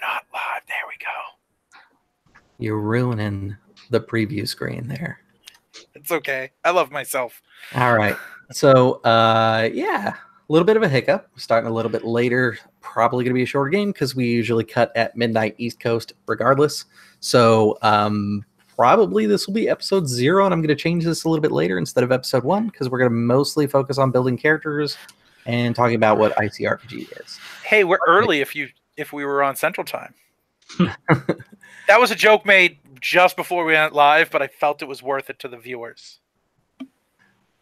not live. There we go. You're ruining the preview screen there. It's okay. I love myself. All right. So, yeah, a little bit of a hiccup. We're starting a little bit later. Probably going to be a shorter game because we usually cut at midnight East Coast regardless. So, probably this will be episode 0, and I'm going to change this a little bit later instead of episode 1 because we're going to mostly focus on building characters and talking about what ICRPG is. Hey, we're early if we were on Central Time. That was a joke made just before we went live, but I felt it was worth it to the viewers.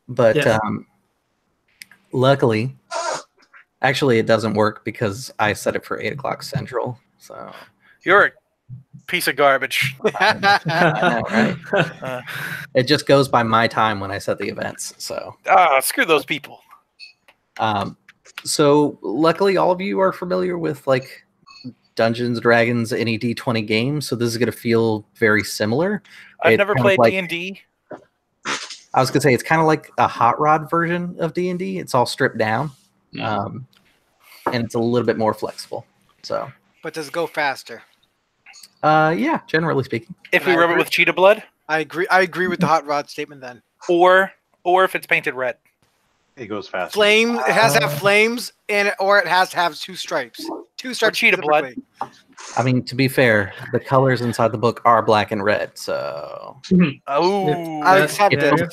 But luckily, actually, it doesn't work because I set it for 8 o'clock Central. So you're a piece of garbage. I know, right? It just goes by my time when I set the events. So screw those people. So luckily, all of you are familiar with like Dungeons & Dragons, any D20 game, so this is going to feel very similar. I've never played D&D. I was going to say it's kind of like a hot rod version of D&D. It's all stripped down, and it's a little bit more flexible. So, but does it go faster? Yeah, generally speaking. If we rub it with cheetah blood, I agree. I agree with the hot rod statement then. Or if it's painted red, it goes faster. Flame. It has to have flames, or it has to have 2 stripes. 2 stripes. Or cheetah blood. I mean, to be fair, the colors inside the book are black and red, so it's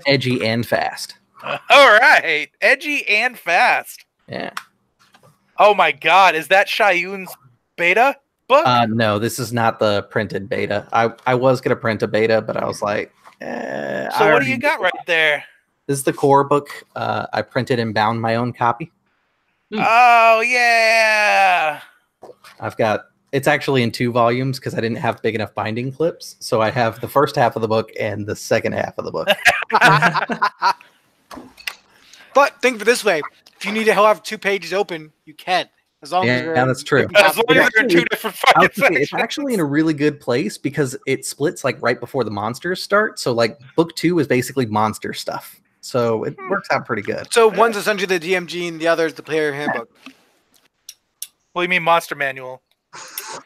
edgy and fast. All right, edgy and fast. Yeah. Oh my God, is that Shaoyun's beta book? No, this is not the printed beta. I was gonna print a beta, but I was like, so what do you got right there? This is the core book. I printed and bound my own copy. Oh yeah. It's actually in 2 volumes because I didn't have big enough binding clips. So I have the first half of the book and the second half of the book. But think of it this way. If you need to have 2 pages open, you can. As long as that's true. As long as they're in 2 different fucking sections. It's actually in a really good place because it splits like right before the monsters start. So like book 2 is basically monster stuff. So it works out pretty good. So one's essentially the DMG and the other is the player handbook. What do you mean monster manual?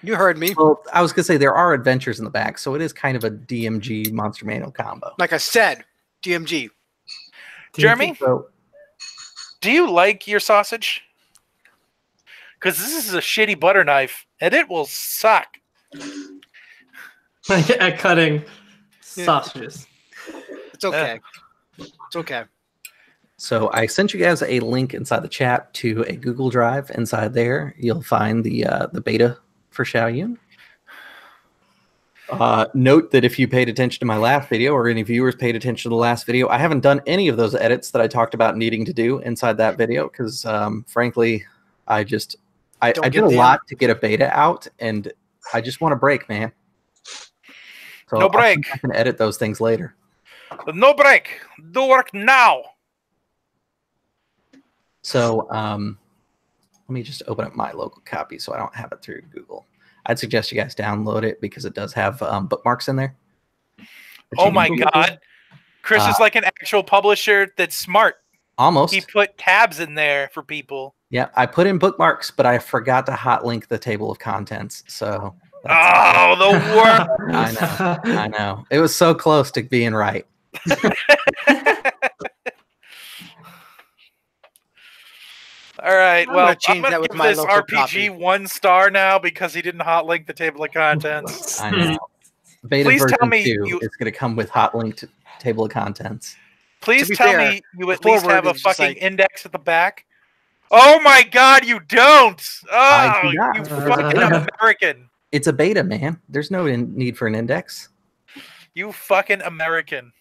You heard me. Well, I was going to say there are adventures in the back, so it is kind of a DMG monster manual combo. Like I said, DMG. Jeremy, do you like your sausage? Because this is a shitty butter knife, and it will suck. At cutting sausages. It's okay. It's okay. So I sent you guys a link inside the chat to a Google Drive. Inside there, you'll find the beta for Shaoyun. Note that if you paid attention to my last video, or any viewers paid attention to the last video, I haven't done any of those edits that I talked about needing to do inside that video because, frankly, I did a lot to get a beta out, and I just want a break, man. So no break. I can edit those things later. No break. Do work now. So let me just open up my local copy so I don't have it through Google. I'd suggest you guys download it because it does have bookmarks in there. Oh my God. Chris is like an actual publisher that's smart. Almost. He put tabs in there for people. Yeah, I put in bookmarks, but I forgot to hot link the table of contents. So the worst. I know. It was so close to being right. All right, well, I'm going to give this RPG copy. 1 star now because he didn't hot link the table of contents. I know. Beta Please version tell me 2 is going to come with hot linked table of contents. Please tell me you at least have a fucking like... index at the back. Oh my God, you don't! Oh, do you fucking American. It's a beta, man. There's no need for an index. You fucking American.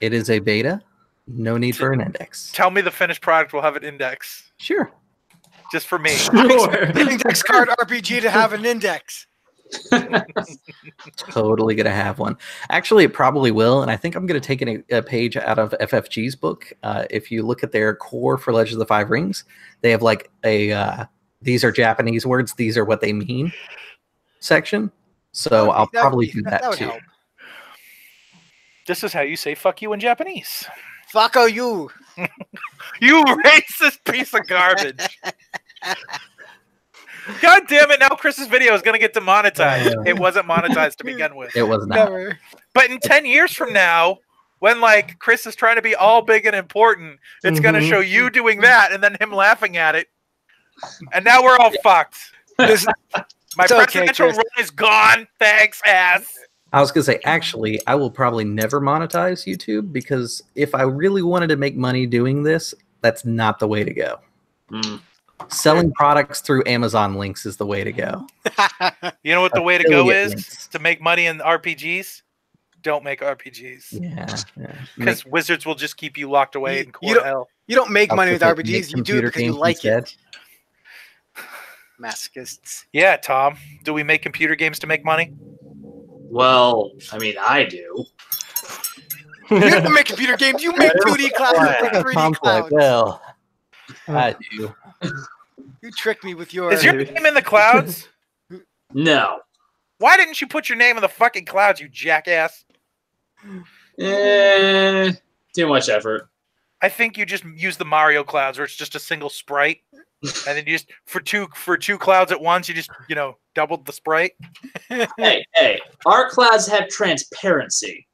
It is a beta. No need for an index. Tell me the finished product will have an index. Sure. Just for me. Sure. Index card RPG to have an index. Totally gonna have one. Actually, it probably will, and I think I'm gonna take a page out of FFG's book. If you look at their core for Legends of the Five Rings, they have like a these are Japanese words, these are what they mean section. So I'll probably do that too. Help. This is how you say "fuck you" in Japanese. Fucko you. You racist piece of garbage. God damn it! Now Chris's video is gonna get demonetized. It wasn't monetized to begin with. It was not. Never. But in 10 years from now, when like Chris is trying to be all big and important, it's gonna show you doing that and then him laughing at it. And now we're all fucked. My presidential run is gone. Thanks, ass. I was gonna say, actually, I will probably never monetize YouTube because if I really wanted to make money doing this, that's not the way to go. Selling products through Amazon links is the way to go. You know what the way to go is to make money in RPGs? Don't make RPGs. Yeah. Because wizards will just keep you locked away in core hell. You don't make money with RPGs. You do it because you like it. Masochists. Yeah, Tom. Do we make computer games to make money? Well, I mean, I do. You don't make computer games. You make 2D clouds and 3D clouds. Well, I do. You tricked me with your... Is your name in the clouds? No. Why didn't you put your name in the fucking clouds, you jackass? Too much effort. I think you just use the Mario clouds where it's just a single sprite. And then you just for two clouds at once, you just doubled the sprite. Hey, our clouds have transparency.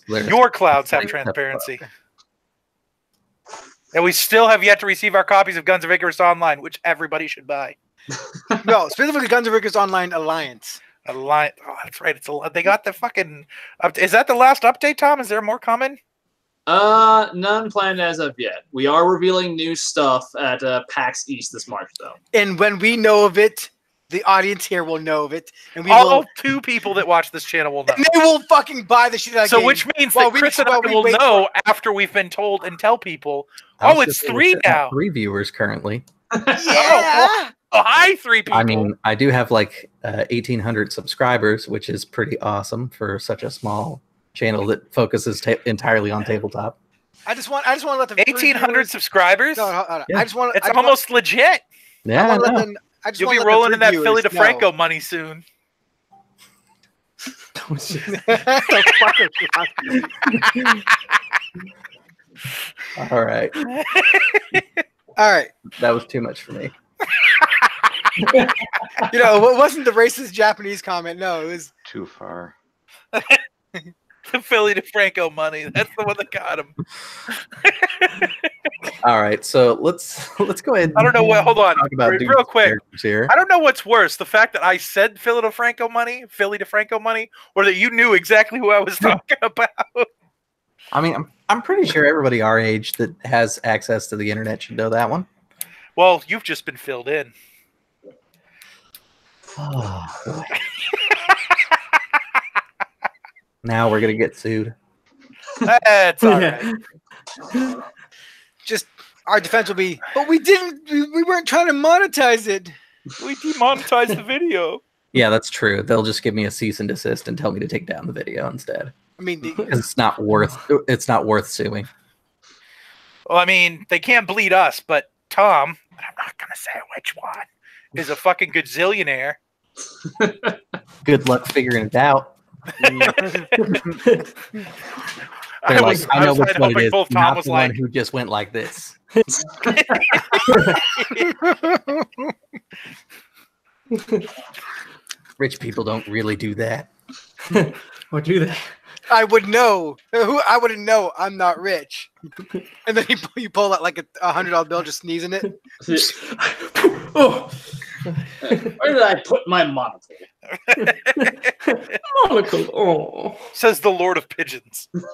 Your clouds have transparency. And we still have yet to receive our copies of Guns of Icarus Online, which everybody should buy. No, specifically Guns of Icarus Online Alliance. Alliance. Oh, that's right. They got the fucking. Is that the last update, Tom? Is there more coming? None planned as of yet. We are revealing new stuff at PAX East this March, though. And when we know of it, the audience here will know of it, and all 2 people that watch this channel will know. And they will fucking buy the shit out of the game. Which means that Chris and I will know after we've been told and tell people. Oh, it's 3 now. 3 viewers currently. Yeah. Hi, 3 people. I mean, I do have like 1,800 subscribers, which is pretty awesome for such a small channel that focuses entirely on tabletop. I just want to let the 1,800 subscribers. No, hold on. Yeah. It's almost legit. Yeah, you'll be rolling in that Philly DeFranco money soon. All right. All right. That was too much for me. It wasn't the racist Japanese comment. No, it was too far. The Philly DeFranco money. That's the one that got him. All right, so let's go ahead. I don't know what. Hold on, talk about real quick. Here. I don't know what's worse: the fact that I said Philly DeFranco money, or that you knew exactly who I was talking about. I mean, I'm pretty sure everybody our age that has access to the internet should know that one. Well, you've just been filled in. Oh, boy. Now we're gonna get sued. That's all right. Just our defense will be, but we weren't trying to monetize it. We demonetized the video. Yeah, that's true. They'll just give me a cease and desist and tell me to take down the video instead. I mean, it's not worth suing. Well, I mean, they can't bleed us, but Tom, but I'm not gonna say which one, is a fucking gazillionaire. Good luck figuring it out. I know which one it is. Both Tom not was the like, one who just went like this. Rich people don't really do that. Or do they? I would know. I wouldn't know. I'm not rich. And then you pull out like a $100 bill, just sneezing it. Oh. Where did I put my monocle? Monocle. Oh. Says the Lord of Pigeons. Oh,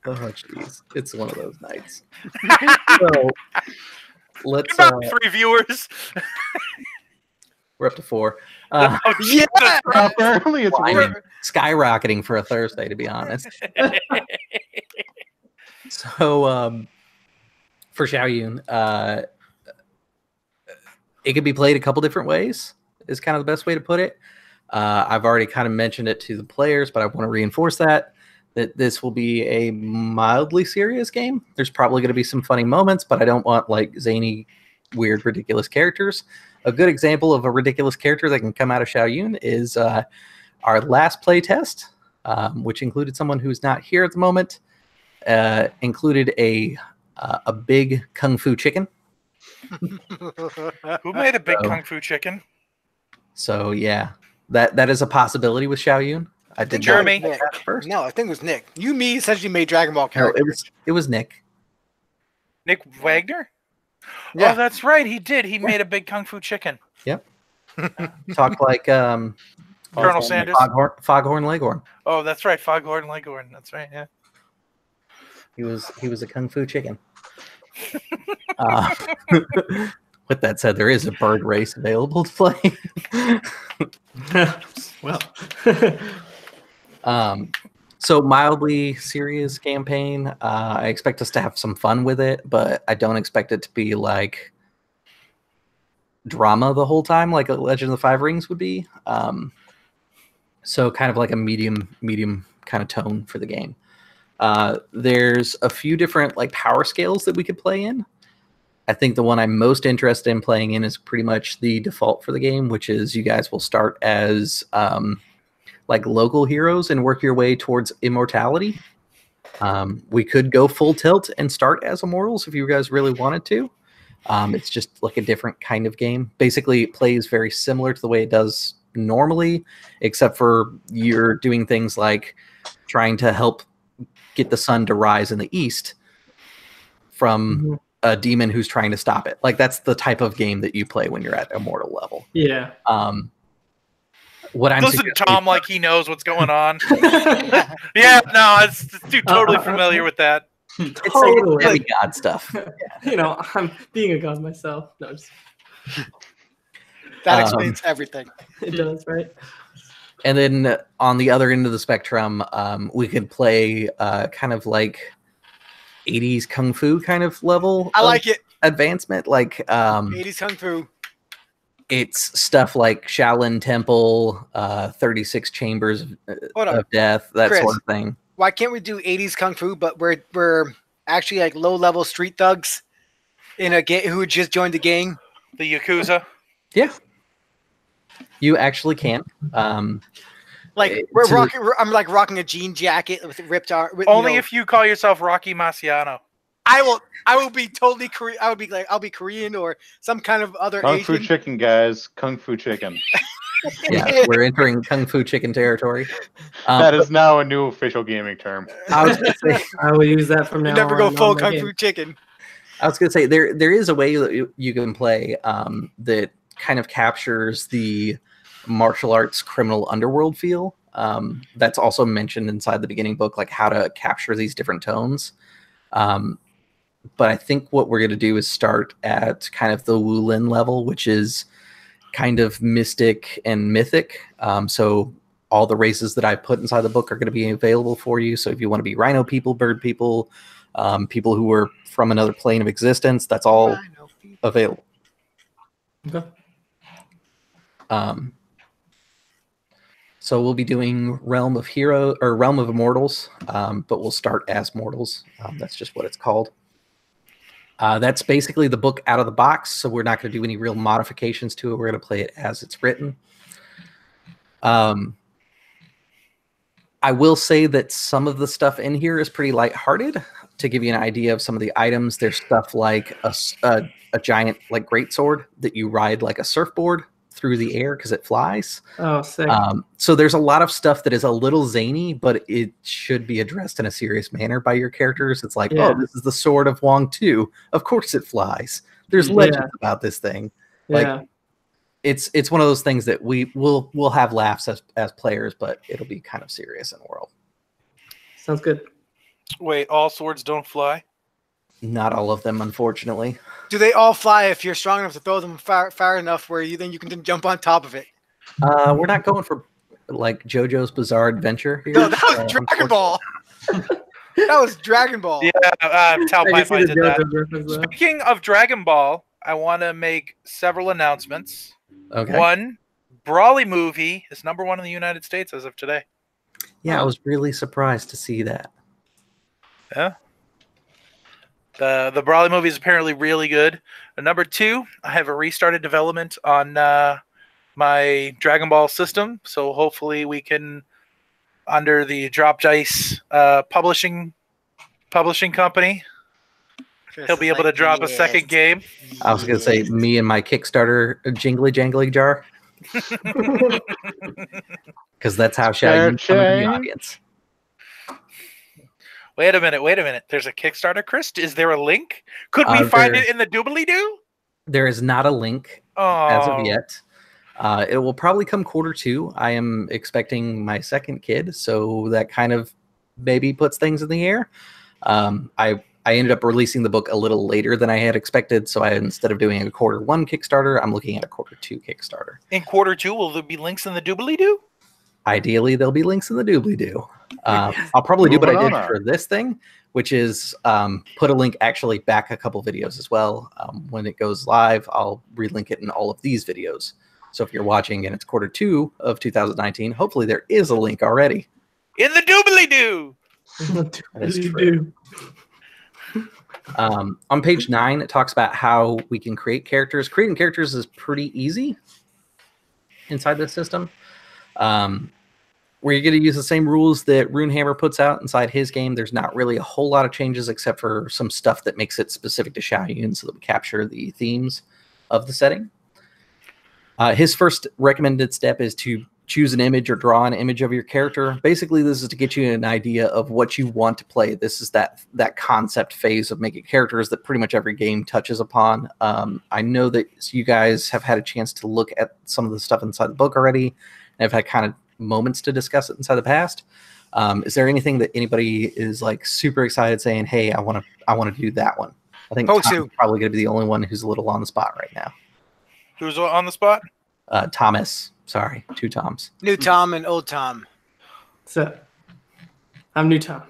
jeez. It's one of those nights. So, let's... About 3 viewers. We're up to 4. Yeah! Apparently it's skyrocketing for a Thursday, to be honest. So, for Shaoyun, it could be played a couple different ways, is kind of the best way to put it. I've already kind of mentioned it to the players, but I want to reinforce that this will be a mildly serious game. There's probably going to be some funny moments, but I don't want like zany, weird, ridiculous characters. A good example of a ridiculous character that can come out of Shaoyun is our last play test, which included someone who's not here at the moment, included a big kung fu chicken. Who made a big So- kung fu chicken? So yeah, that is a possibility with Shaoyun. I did not Jeremy. expect that at first. No, I think it was Nick. You, me, essentially made Dragon Ball No, characters. it was Nick. Nick Wagner? Yeah. Oh, that's right. He did. He made a big kung fu chicken. Talked like Colonel Sanders. Foghorn Leghorn. Oh, that's right. Foghorn Leghorn. That's right. Yeah. He was a kung fu chicken. With that said, there is a bird race available to play. Well, So mildly serious campaign. I expect us to have some fun with it, but I don't expect it to be like drama the whole time, like a Legend of the Five Rings would be. So kind of like a medium kind of tone for the game. There's a few different like power scales that we could play in. I think the one I'm most interested in playing in is pretty much the default for the game, which is you guys will start as like local heroes and work your way towards immortality. We could go full tilt and start as immortals if you guys really wanted to. It's just like a different kind of game. Basically, it plays very similar to the way it does normally, except for you're doing things like trying to help get the sun to rise in the east from a demon who's trying to stop it. Like that's the type of game that you play when you're at immortal level. yeah. What I'm Listen, suggesting- Tom, like he knows what's going on. Yeah, no, it's dude, totally familiar with that. it's Totally. demigod stuff. You know, I'm being a god myself. No, just, That explains everything. it does, right? And then on the other end of the spectrum, we could play kind of like 80s kung fu kind of level. I of like it. advancement. Like 80s Kung Fu. it's stuff like Shaolin Temple, 36 Chambers Hold on. of Death, that Chris. sort of thing. Why can't we do 80s Kung Fu, but we're actually like low-level street thugs in a game who had just joined the gang? The Yakuza. Yeah, you actually can. Like I'm like rocking a jean jacket with ripped arm. Only if you call yourself Rocky Marciano. I will be totally Korean. I would be like I'll be Korean or some kind of other Kung Fu Asian. chicken, guys. Kung Fu chicken. Yeah, we're entering Kung Fu Chicken territory. That is now a new official gaming term. I was gonna say, I will use that from now You never on. go on full my Kung game. Fu chicken. there is a way that you can play that kind of captures the martial arts criminal underworld feel. That's also mentioned inside the beginning book, like how to capture these different tones. But I think what we're going to do is start at kind of the Wulin level, which is kind of mystic and mythic. So all the races that I put inside the book are going to be available for you. So if you want to be rhino people, bird people, people who are from another plane of existence, that's all available. Okay. So we'll be doing Realm of Hero or Realm of Immortals, but we'll start as mortals. That's just what it's called. That's basically the book out of the box, so we're not going to do any real modifications to it. We're going to play it as it's written. I will say that some of the stuff in here is pretty lighthearted. To give you an idea of some of the items, there's stuff like a giant like greatsword that you ride like a surfboard through the air because it flies. Oh, sick. So there's a lot of stuff that is a little zany, but it should be addressed in a serious manner by your characters. It's like, Yeah. oh, this is the sword of Wong Tu. Of course it flies. There's legends about this thing. Like, yeah. it's one of those things that we'll have laughs as players, but it'll be kind of serious in the world. Sounds good. Wait, all swords don't fly? Not all of them, unfortunately. Do they all fly if you're strong enough to throw them far enough where you can jump on top of it? We're not going for like JoJo's Bizarre Adventure here. No, that was Dragon Ball. That was Dragon Ball. Yeah, Tal I can see Pipeline the did that. JoJo reference, though. Speaking of Dragon Ball, I want to make several announcements. Okay. One, Brawly movie is #1 in the United States as of today. Yeah, I was really surprised to see that. Yeah. The Brawly movie is apparently really good. And #2, I have a restarted development on my Dragon Ball system, so hopefully we can, under the Drop Dice publishing company, Chris He'll be is able to like, drop a "Yes, second game. I was gonna say yes." me and my Kickstarter jingly jangly jar, because that's how Shaoyun come in the Cha-ching. audience. Wait a minute. There's a Kickstarter, Chris? Is there a link? Could we find There- it in the doobly-doo? There is not a link Oh. as of yet. It will probably come Q2. I am expecting my second kid, so that kind of maybe puts things in the air. I ended up releasing the book a little later than I had expected, so instead of doing a Q1 Kickstarter, I'm looking at a Q2 Kickstarter. In Q2, will there be links in the doobly-doo? Ideally, there'll be links in the doobly-doo. I'll probably do what I did Moving on. for this thing, which is put a link actually back a couple videos as well. When it goes live, I'll relink it in all of these videos. So if you're watching and it's Q2 of 2019, hopefully there is a link already. In the doobly-doo! That is true. On page 9, it talks about how we can create characters. Creating characters is pretty easy inside this system. Where you're going to use the same rules that Runehammer puts out inside his game. There's not really a whole lot of changes except for some stuff that makes it specific to Shaoyun so that we capture the themes of the setting. His first recommended step is to choose an image or draw an image of your character. Basically, this is to get you an idea of what you want to play. This is that concept phase of making characters that pretty much every game touches upon. I know that you guys have had a chance to look at some of the stuff inside the book already, and have had kind of moments to discuss it inside the past. Is there anything that anybody is like super excited saying, "Hey, I want to do that one"? I think Tom's probably going to be the only one who's a little on the spot right now. Who's on the spot? Thomas. Sorry, 2 Toms. New Tom and old Tom. So, I'm new Tom.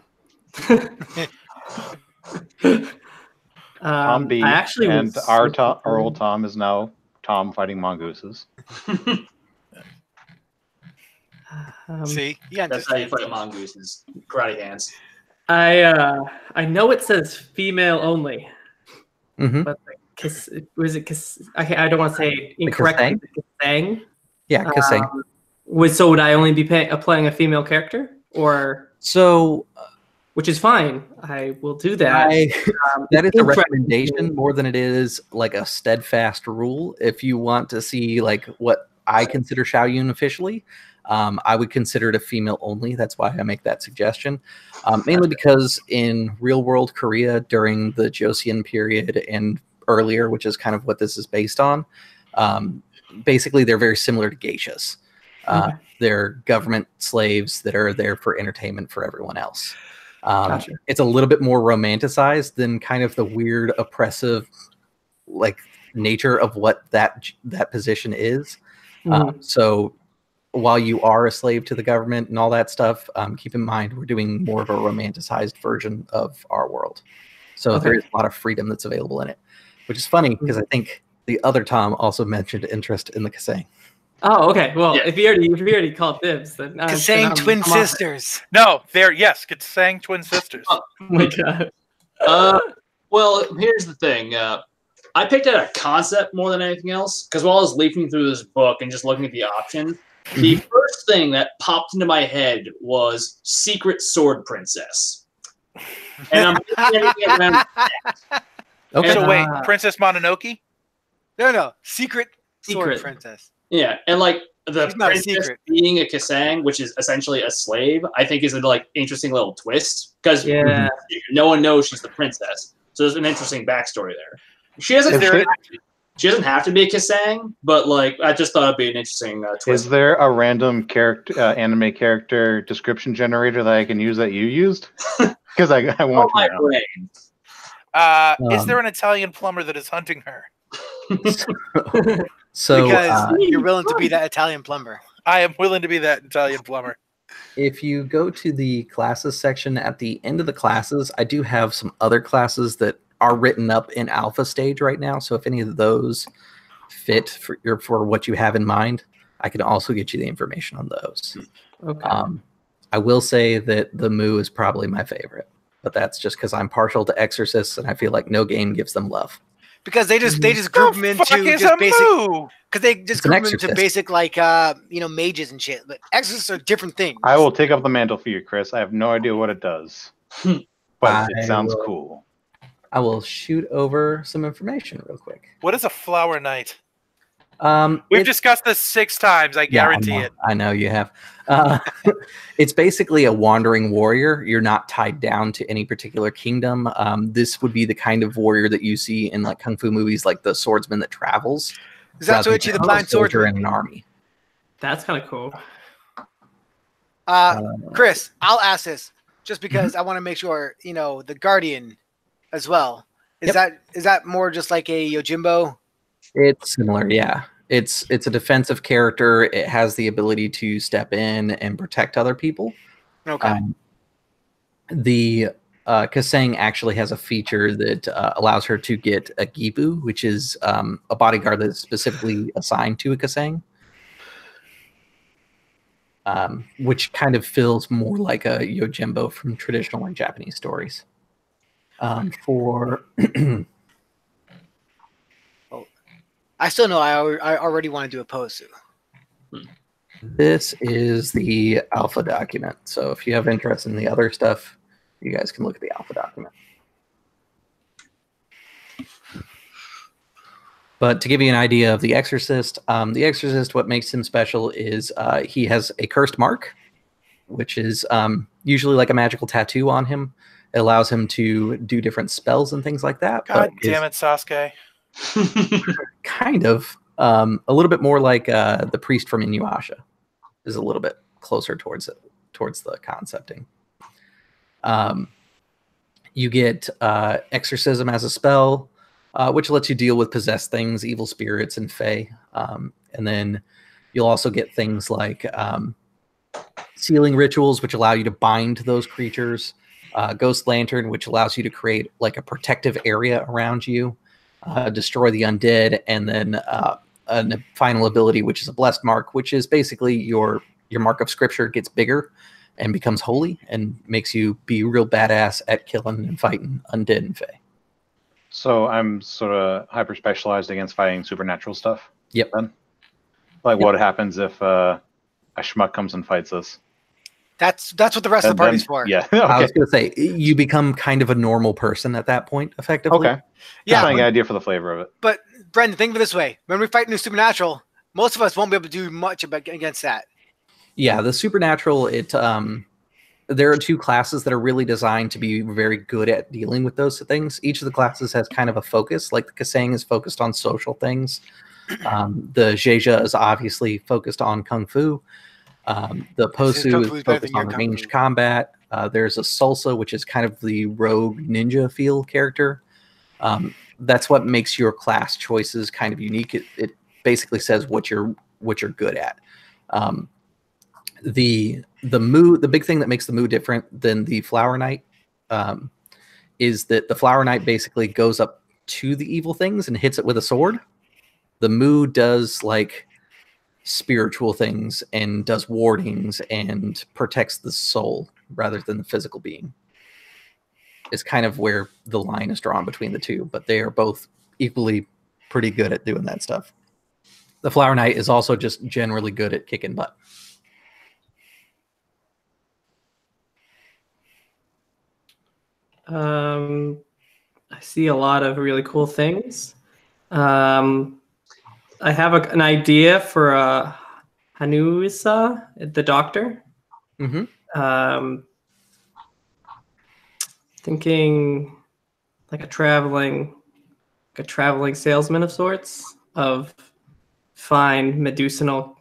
Tom B. I actually and was our old Tom is now Tom fighting mongooses. See, yeah, That's how you fight mongooses. Karate hands. I know it says female only, Mm-hmm. but was it? I don't want to say it incorrectly. Kasang? Yeah, Kasang. So would I only be playing a female character, or so? Which is fine. I will do that. That is a recommendation more than it is like a steadfast rule. If you want to see like what I consider Shaoyun officially, I would consider it a female only. That's why I make that suggestion. Mainly because in real world Korea during the Joseon period and earlier, which is kind of what this is based on, basically they're very similar to geishas. They're government slaves that are there for entertainment for everyone else. Gotcha. It's a little bit more romanticized than kind of the weird oppressive like nature of what that position is. So while you are a slave to the government and all that stuff, keep in mind we're doing more of a romanticized version of our world. So there is a lot of freedom that's available in it, which is funny because I think the other Tom also mentioned interest in the Kasang. Oh, okay. Well, if you already called dibs, then Kasang twin sisters. No, Kasang twin sisters. Oh my god. Well, here's the thing. I picked out a concept more than anything else because while I was leafing through this book and just looking at the options, the first thing that popped into my head was Secret Sword Princess. And I'm getting around. Okay. So wait, Princess Mononoke? No. Secret Sword Princess. Yeah, and like the She's not a princess secret. being a Kasang, which is essentially a slave, I think is a like interesting little twist because no one knows she's the princess. So there's an interesting backstory there. She doesn't have to be a Kasang, but like I just thought it'd be an interesting twist. Is there a random character, anime character description generator that I can use that you used? Because I want to know. Brain. Is there an Italian plumber that is hunting her? So because you're willing to be that Italian plumber. I am willing to be that Italian plumber. If you go to the classes section at the end of the classes, I do have some other classes that are written up in alpha stage right now. So if any of those fit for what you have in mind, I can also get you the information on those. Okay. I will say that the Moo is probably my favorite, but that's just because I'm partial to Exorcists and I feel like no game gives them love. Because they just group them into just basic. Because they just group them into basic like mages and shit. But exorcists are different things. I will take up the mantle for you, Chris. I have no idea what it does, but it sounds cool. I will shoot over some information real quick. What is a flower knight? We've discussed this 6 times. I guarantee it. I know you have. It's basically a wandering warrior. You're not tied down to any particular kingdom. This would be the kind of warrior that you see in like kung fu movies, like the swordsman that travels. Is that Soichi the blind swordsman in an army? That's kind of cool. Chris, I'll ask this just because I want to make sure the Guardian as well. Is that more just like a Yojimbo? It's similar, yeah. It's a defensive character. It has the ability to step in and protect other people. Okay. The Kasang actually has a feature that allows her to get a Gibu, which is a bodyguard that's specifically assigned to a Kasang, which kind of feels more like a Yojimbo from traditional like, Japanese stories. I still know I already want to do a pose. This is the alpha document. So if you have interest in the other stuff, you guys can look at the alpha document. But to give you an idea of the Exorcist, what makes him special is he has a cursed mark, which is usually like a magical tattoo on him. It allows him to do different spells and things like that. God damn it, Sasuke. Kind of. A little bit more like the priest from Inuyasha is a little bit closer towards the concepting. You get exorcism as a spell, which lets you deal with possessed things, evil spirits, and fae. And then you'll also get things like sealing rituals, which allow you to bind those creatures. Ghost Lantern, which allows you to create like a protective area around you. Destroy the undead, and then a final ability, which is a blessed mark, which is basically your mark of scripture gets bigger and becomes holy and makes you be real badass at killing and fighting undead and fae. So I'm sort of hyper specialized against fighting supernatural stuff. Yep. Then, like, what happens if a schmuck comes and fights us? That's what the rest of the party's for. Yeah. Okay. I was going to say, you become kind of a normal person at that point, effectively. Okay. Yeah. Just an idea for the flavor of it. But, Brendan, think of it this way. When we fight in the supernatural, most of us won't be able to do much against that. Yeah, the supernatural, there are 2 classes that are really designed to be very good at dealing with those things. Each of the classes has kind of a focus. Like the Kasang is focused on social things. The Zheja is obviously focused on Kung Fu. The Posu is focused on ranged combat. There's a Salsa, which is kind of the rogue ninja feel character. That's what makes your class choices kind of unique. It basically says what you're good at. The big thing that makes the Mu different than the Flower Knight is that the Flower Knight basically goes up to the evil things and hits it with a sword. The Mu does like spiritual things and does wardings and protects the soul rather than the physical being. Is kind of where the line is drawn between the 2, but they are both equally pretty good at doing that stuff. The Flower Knight is also just generally good at kicking butt. I see a lot of really cool things. I have an idea for Hanusa, the doctor. Mm-hmm. Thinking like a traveling salesman of sorts of fine medicinal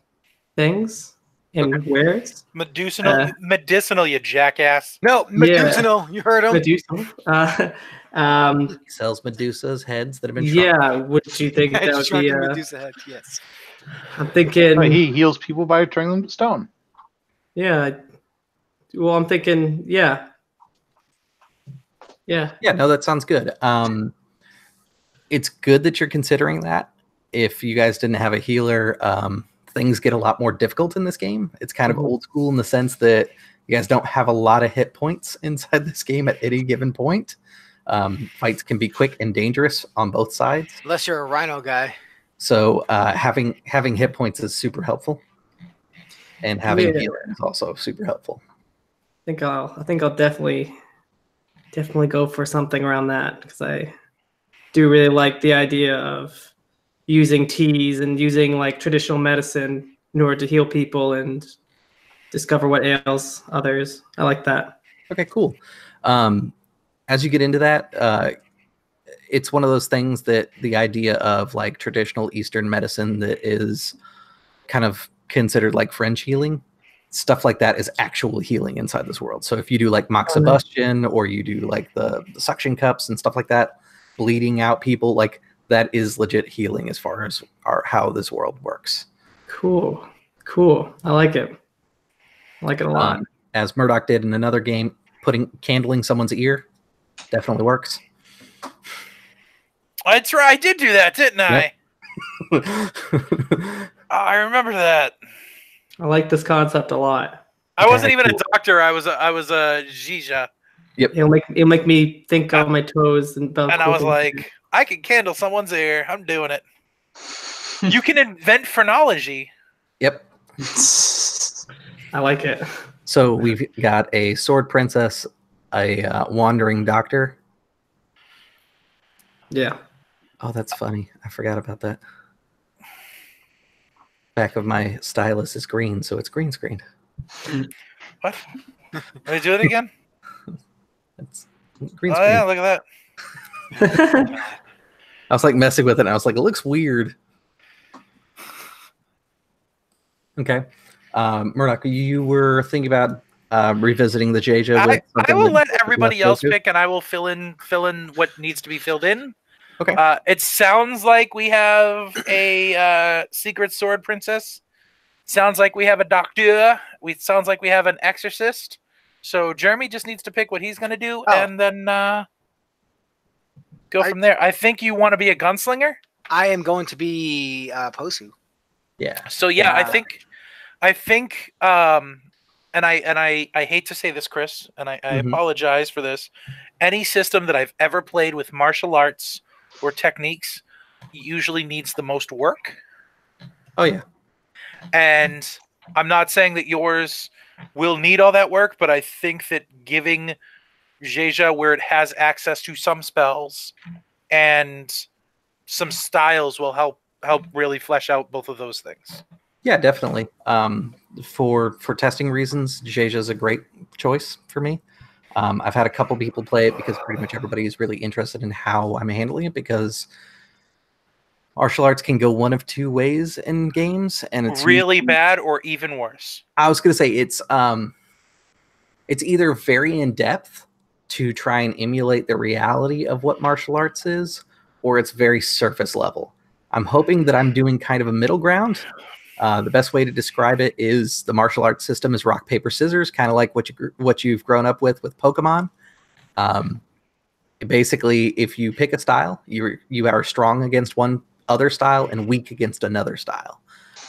things and wares. Medicinal, you jackass. No, medicinal. Yeah. You heard him. Medicinal. He sells Medusa's heads that have been shot. Would you think that would be Medusa heads? Yes. I'm thinking he heals people by turning them to stone. Yeah. Well, I'm thinking, yeah. No, that sounds good. It's good that you're considering that. If you guys didn't have a healer, things get a lot more difficult in this game. It's kind of old school in the sense that you guys don't have a lot of hit points inside this game at any given point. Fights can be quick and dangerous on both sides. Unless you're a rhino guy. So having hit points is super helpful. And having a healer is also super helpful. I think I'll definitely definitely go for something around that because I do really like the idea of using teas and using like traditional medicine in order to heal people and discover what ails others. I like that. Okay, cool. As you get into that, it's one of those things that the idea of like traditional Eastern medicine that is kind of considered like French healing, stuff like that is actual healing inside this world. So if you do like moxibustion or you do like the suction cups and stuff like that, bleeding out people, like that is legit healing as far as how this world works. Cool. I like it. I like it a lot. As Murdoch did in another game, candling someone's ear definitely works. That's right. I did do that, didn't I? Yep. I remember that. I like this concept a lot. I wasn't even a doctor. I was a Zhija. Yep. It'll make me think on my toes and I was like, I can candle someone's ear. I'm doing it. You can invent phrenology. Yep. I like it. So we've got a sword princess, a wandering doctor. Yeah. Oh, that's funny. I forgot about that. Back of my stylus is green, so it's green screen. What? Let me do it again? It's green screen. Oh, yeah, look at that. I was like messing with it, and I was like, it looks weird. Okay. Murdoch, you were thinking about revisiting the JJ. I will let everybody else pick, and I will fill in what needs to be filled in. Okay. It sounds like we have a secret sword princess. Sounds like we have a doctor. Sounds like we have an exorcist. So Jeremy just needs to pick what he's going to do, and then go from there. I think you want to be a gunslinger. I am going to be Posu. Yeah. So yeah, I think, and I hate to say this, Chris, and I apologize for this. Any system that I've ever played with martial arts or techniques usually needs the most work. Oh yeah. And I'm not saying that yours will need all that work, but I think that giving Jeja, where it has access to some spells and some styles, will help really flesh out both of those things. Yeah, definitely. For testing reasons, Jeja is a great choice for me. I've had a couple people play it because pretty much everybody is really interested in how I'm handling it, because martial arts can go one of two ways in games, and it's really bad or even worse. I was going to say it's either very in depth to try and emulate the reality of what martial arts is, or it's very surface level. I'm hoping that I'm doing kind of a middle ground. The best way to describe it is the martial arts system is rock, paper, scissors, kind of like what you've grown up with Pokemon. Basically, if you pick a style, you are strong against one other style and weak against another style.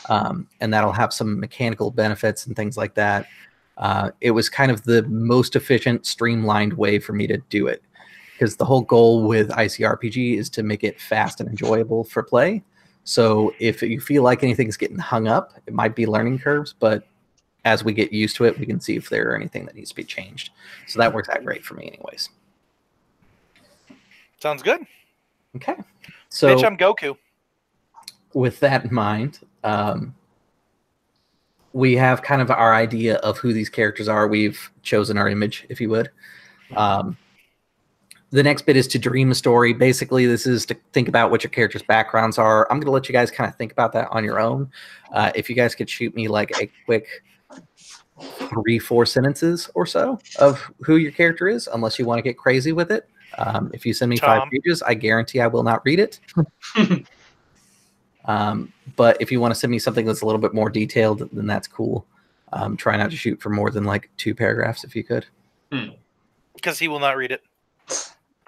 And that'll have some mechanical benefits and things like that. It was kind of the most efficient, streamlined way for me to do it, because the whole goal with ICRPG is to make it fast and enjoyable for play. So if you feel like anything's getting hung up, it might be learning curves, but as we get used to it, we can see if there are anything that needs to be changed. So that works out great for me anyways. Sounds good. Okay. So bitch, I'm Goku. With that in mind, we have kind of our idea of who these characters are. We've chosen our image, if you would. The next bit is to dream a story. Basically, this is to think about what your character's backgrounds are. I'm going to let you guys kind of think about that on your own. If you guys could shoot me like a quick 3-4 sentences or so of who your character is, unless you want to get crazy with it. If you send me 5 pages, I guarantee I will not read it. But if you want to send me something that's a little bit more detailed, then that's cool. Try not to shoot for more than like 2 paragraphs if you could. Because he will not read it.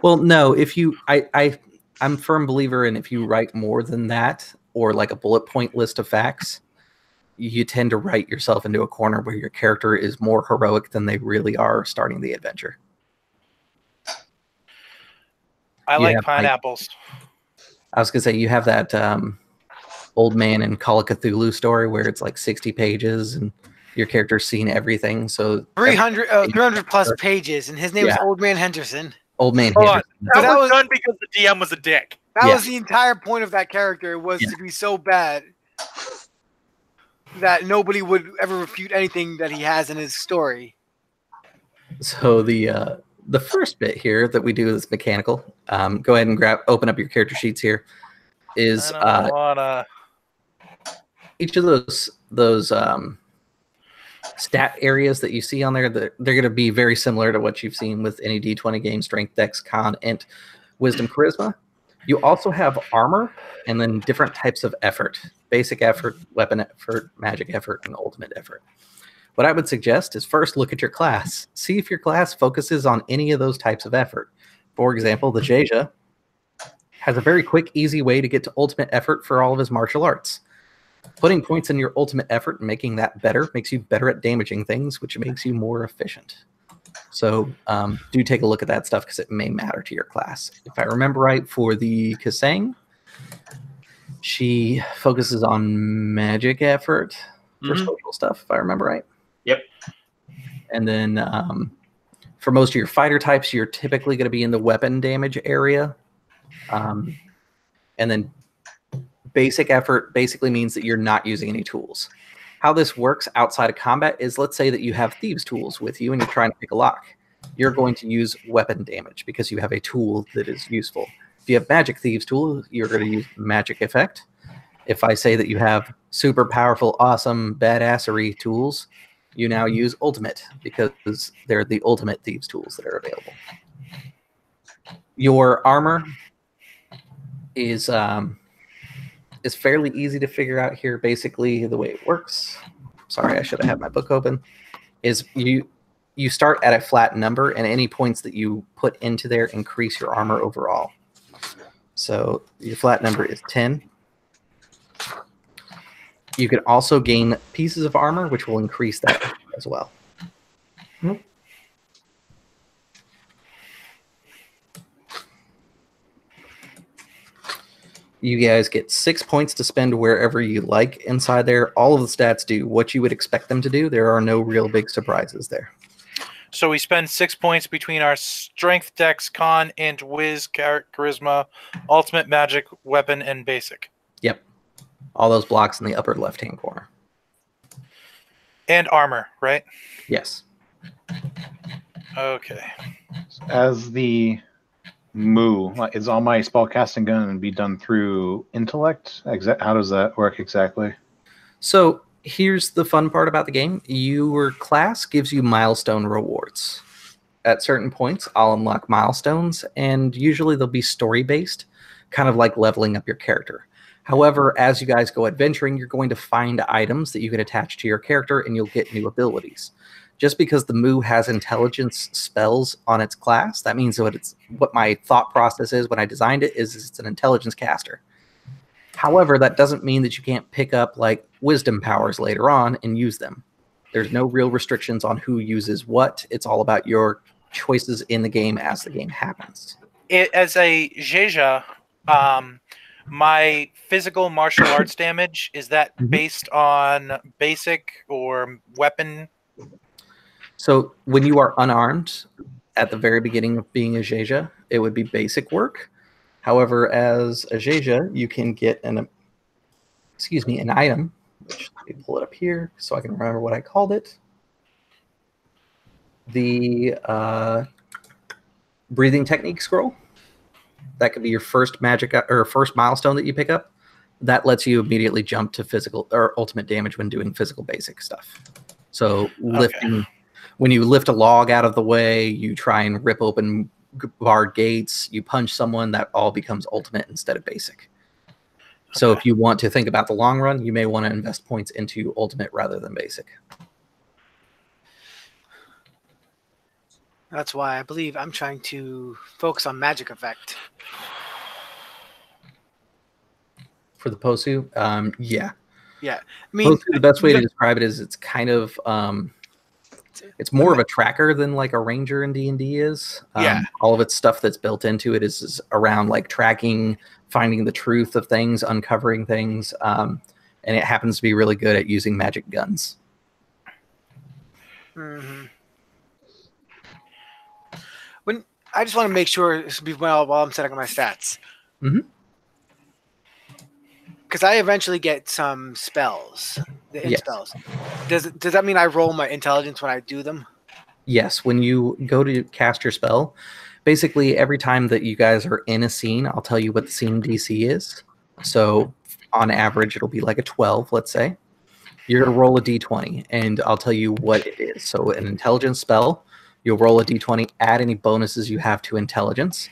Well, no, if you, I'm a firm believer in if you write more than that, or like a bullet point list of facts, you tend to write yourself into a corner where your character is more heroic than they really are starting the adventure. I like pineapples. I was going to say, you have that old man in Call of Cthulhu story where it's like 60 pages and your character's seen everything. So 300 plus pages, and his name is Yeah. Old Man Henderson. Old Man Hold on. Henderson. That that was was- done because the DM was a dick. That Yeah. was the entire point of that character, was Yeah. to be so bad that nobody would ever refute anything that he has in his story. So the first bit here that we do is mechanical. Go ahead and open up your character sheets here. Is I don't wanna. each of those stat areas that you see on there, they're going to be very similar to what you've seen with any D20 game: strength, dex, con, int, wisdom, charisma. You also have armor and then different types of effort: basic effort, weapon effort, magic effort, and ultimate effort. What I would suggest is first look at your class. See if your class focuses on any of those types of effort. For example, the Jeja has a very quick, easy way to get to ultimate effort for all of his martial arts. Putting points in your ultimate effort and making that better makes you better at damaging things, which makes you more efficient. So do take a look at that stuff because it may matter to your class. If I remember right, for the Kasang, she focuses on magic effort for social stuff, if I remember right. Yep. And then for most of your fighter types, you're typically going to be in the weapon damage area. And then basic effort basically means that you're not using any tools. How this works outside of combat is, let's say that you have thieves' tools with you and you're trying to pick a lock. You're going to use weapon damage because you have a tool that is useful. If you have magic thieves' tool, you're going to use magic effect. If I say that you have super powerful, awesome, badassery tools, you now use ultimate because they're the ultimate thieves' tools that are available. Your armor is fairly easy to figure out here. Basically, the way it works, sorry, I should have had my book open, is you start at a flat number, and any points that you put into there increase your armor overall. So your flat number is 10. You can also gain pieces of armor, which will increase that as well. You guys get 6 points to spend wherever you like inside there. All of the stats do what you would expect them to do. There are no real big surprises there. So we spend 6 points between our strength, dex, con, int, whiz, charisma, ultimate, magic, weapon, and basic. Yep. All those blocks in the upper left-hand corner. And armor, right? Yes. Okay. As the Moo, is all my spellcasting going to be done through intellect? How does that work exactly? So here's the fun part about the game. Your class gives you milestone rewards. At certain points, I'll unlock milestones, and usually they'll be story-based, kind of like leveling up your character. However, as you guys go adventuring, you're going to find items that you can attach to your character, and you'll get new abilities. Just because the Moo has intelligence spells on its class, that means what my thought process is when I designed it is it's an intelligence caster. However, that doesn't mean that you can't pick up like wisdom powers later on and use them. There's no real restrictions on who uses what. It's all about your choices in the game as the game happens. As a Jeja, my physical martial arts damage, is that based on basic or weapon? So when you are unarmed at the very beginning of being a Jeja, it would be basic work. However, as a Jeja, you can get an item. Which, let me pull it up here so I can remember what I called it. The breathing technique scroll. That could be your first magic or first milestone that you pick up. That lets you immediately jump to physical or ultimate damage when doing physical basic stuff. So lifting, when you lift a log out of the way, you try and rip open barred gates, you punch someone, that all becomes ultimate instead of basic. So if you want to think about the long run, you may want to invest points into ultimate rather than basic. That's why I believe I'm trying to focus on magic effect. For the Posu, yeah. Yeah. I mean, Posu, the best way to describe it is it's kind of it's more of a tracker than like a ranger in D&D is. Yeah. All of its stuff that's built into it is around like tracking, finding the truth of things, uncovering things, and it happens to be really good at using magic guns. Mm-hmm. When I just want to make sure this will be well while I'm setting up my stats. Mhm. Because I eventually get some spells, the int Yes. spells. Does that mean I roll my intelligence when I do them? Yes, when you go to cast your spell, basically every time that you guys are in a scene, I'll tell you what the scene DC is. So on average, it'll be like a 12, let's say. You're going to roll a d20, and I'll tell you what it is. So an intelligence spell, you'll roll a d20, add any bonuses you have to intelligence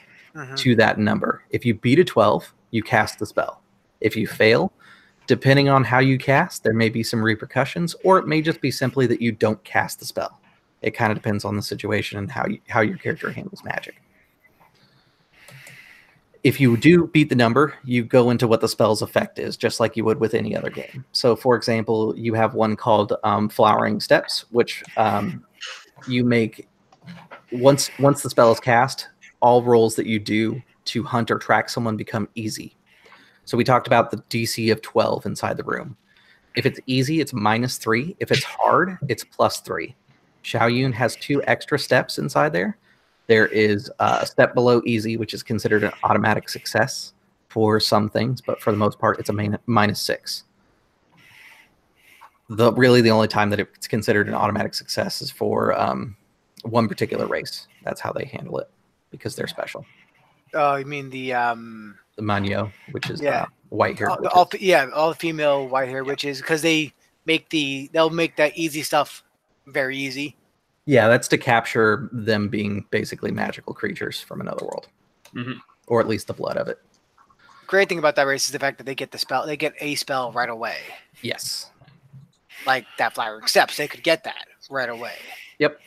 to that number. If you beat a 12, you cast the spell. If you fail, depending on how you cast, there may be some repercussions, or it may just be simply that you don't cast the spell. It kind of depends on the situation and how your character handles magic. If you do beat the number, you go into what the spell's effect is, just like you would with any other game. So, for example, you have one called Flowering Steps, which you make once the spell is cast, all rolls that you do to hunt or track someone become easy. So we talked about the DC of 12 inside the room. If it's easy, it's -3. If it's hard, it's +3. Shaoyun has 2 extra steps inside there. There is a step below easy, which is considered an automatic success for some things, but for the most part, it's a -6. Really, the only time that it's considered an automatic success is for one particular race. That's how they handle it, because they're special. Oh, you mean the Manyo, which is yeah, white-haired all the female white-haired witches, because they'll make that easy stuff very easy. Yeah, that's to capture them being basically magical creatures from another world, or at least the blood of it. Great thing about that race is the fact that they get a spell right away. Yes, like that Flowering Steps, they could get that right away. Yep.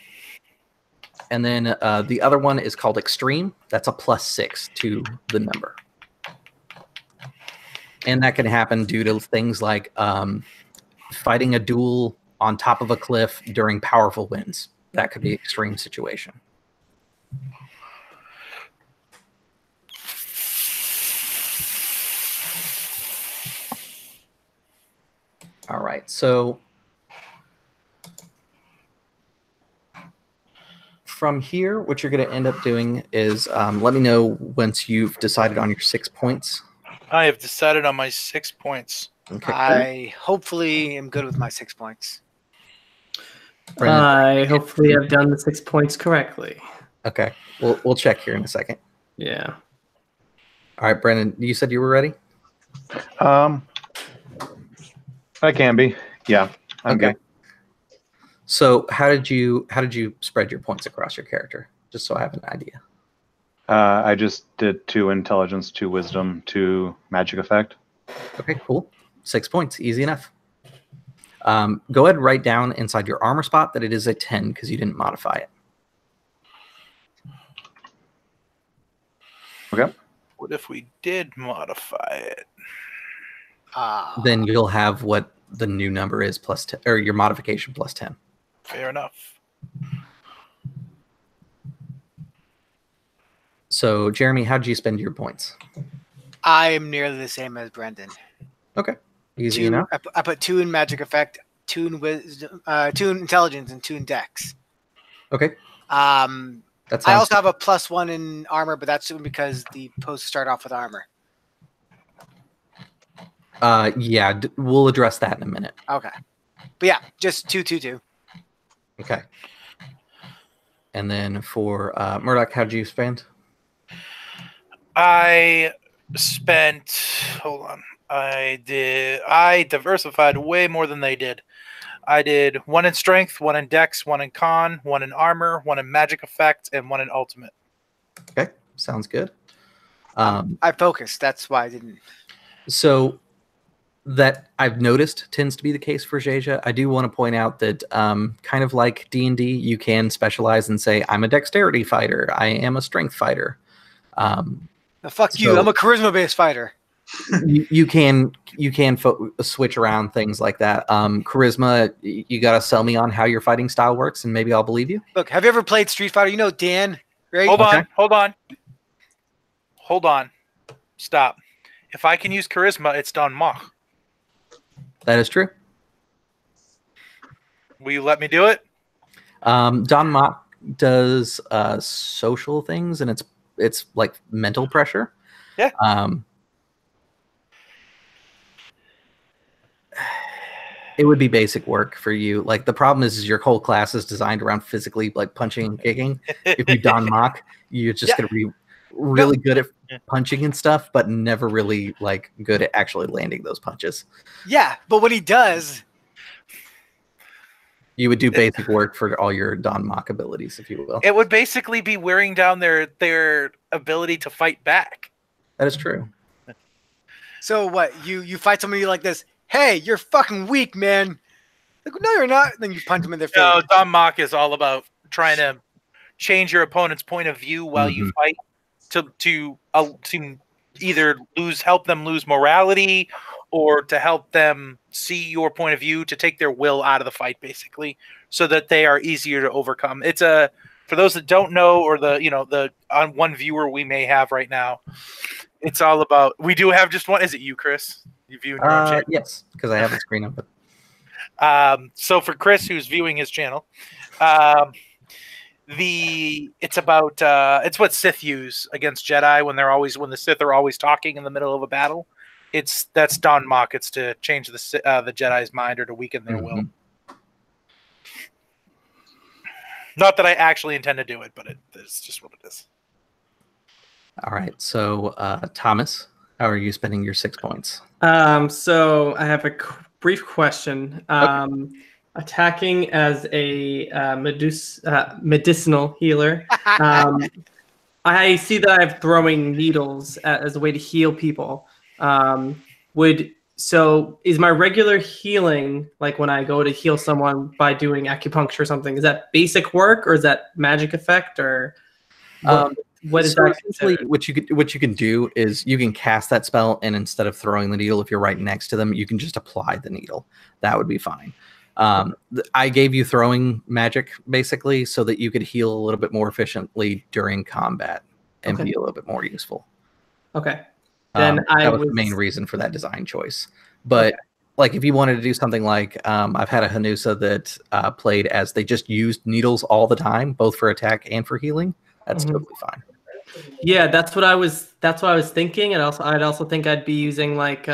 And then the other one is called Extreme. That's a +6 to the number. And that can happen due to things like fighting a duel on top of a cliff during powerful winds. That could be an extreme situation. All right, so from here, what you're going to end up doing is let me know once you've decided on your 6 points. I have decided on my 6 points. Okay. I hopefully am good with my 6 points. Brendan. I hopefully have done the 6 points correctly. Okay, we'll check here in a second. Yeah. All right, Brendan, you said you were ready? I can be. Yeah. I'm Okay. good. So how did you spread your points across your character? Just so I have an idea. I just did 2 intelligence, 2 wisdom, 2 magic effect. Okay, cool. 6 points, easy enough. Go ahead and write down inside your armor spot that it is a 10 because you didn't modify it. Okay. What if we did modify it? Then you'll have what the new number is plus 10, or your modification plus 10. Fair enough. So, Jeremy, how did you spend your points? I am nearly the same as Brendan. Okay, easy 2, enough. I put 2 in magic effect, 2 in wisdom, 2 in intelligence, and 2 in dex. Okay. I also have a +1 in armor, but that's because the posts start off with armor. Yeah, we'll address that in a minute. Okay. But yeah, just 2, 2, 2. Okay. And then for Murdoch, how did you spend? I spent. Hold on. I diversified way more than they did. I did 1 in strength, 1 in dex, 1 in con, 1 in armor, 1 in magic effect, and 1 in ultimate. Okay, sounds good. I focused. That's why I didn't. So that I've noticed tends to be the case for Zheja. I do want to point out that kind of like D&D, you can specialize and say, I'm a dexterity fighter. I am a strength fighter. Fuck you. I'm a charisma-based fighter. You can switch around things like that. Charisma, you got to sell me on how your fighting style works, and maybe I'll believe you. Look, have you ever played Street Fighter? You know Dan, right? Hold on. Stop. If I can use charisma, it's done Mach. That is true. Will you let me do it? Don Mock does social things, and it's like mental pressure. Yeah. It would be basic work for you. Like the problem is your whole class is designed around physically like punching and kicking. If you Don Mock, you're just going to be really good at punching and stuff, but never really like good at actually landing those punches. Yeah, but what he does, you would do basic work for all your Don Mock abilities, if you will. It would basically be wearing down their ability to fight back. That is true. So what? You fight somebody like this. Hey, you're fucking weak, man. Like, no, you're not. Then you punch them in their face. No, Don Mock is all about trying to change your opponent's point of view while you fight to either help them lose morality, or to help them see your point of view, to take their will out of the fight, basically, so that they are easier to overcome. It's for those that don't know, or the one viewer we may have right now, it's all about. We do have just one. Is it you, Chris? You viewing your own channel? Yes, because I have the screen up. So for Chris, who's viewing his channel, it's what Sith use against Jedi when the Sith are always talking in the middle of a battle. That's Don Mock. It's to change the Jedi's mind or to weaken their will. Not that I actually intend to do it, but it's just what it is. All right. So Thomas, how are you spending your 6 points? So I have a brief question. Attacking as a medicinal healer, I see that I have throwing needles as a way to heal people. So is my regular healing, like when I go to heal someone by doing acupuncture or something, is that basic work or is that magic effect, or what is that? Essentially, what you can do is you can cast that spell, and instead of throwing the needle, if you're right next to them, you can just apply the needle. That would be fine. I gave you throwing magic basically so that you could heal a little bit more efficiently during combat and be a little bit more useful. Okay. Then that was the main reason for that design choice. But like if you wanted to do something like I've had a Hanusa that played as they just used needles all the time, both for attack and for healing. That's totally fine. Yeah, that's what I was thinking, and I'd also think I'd be using like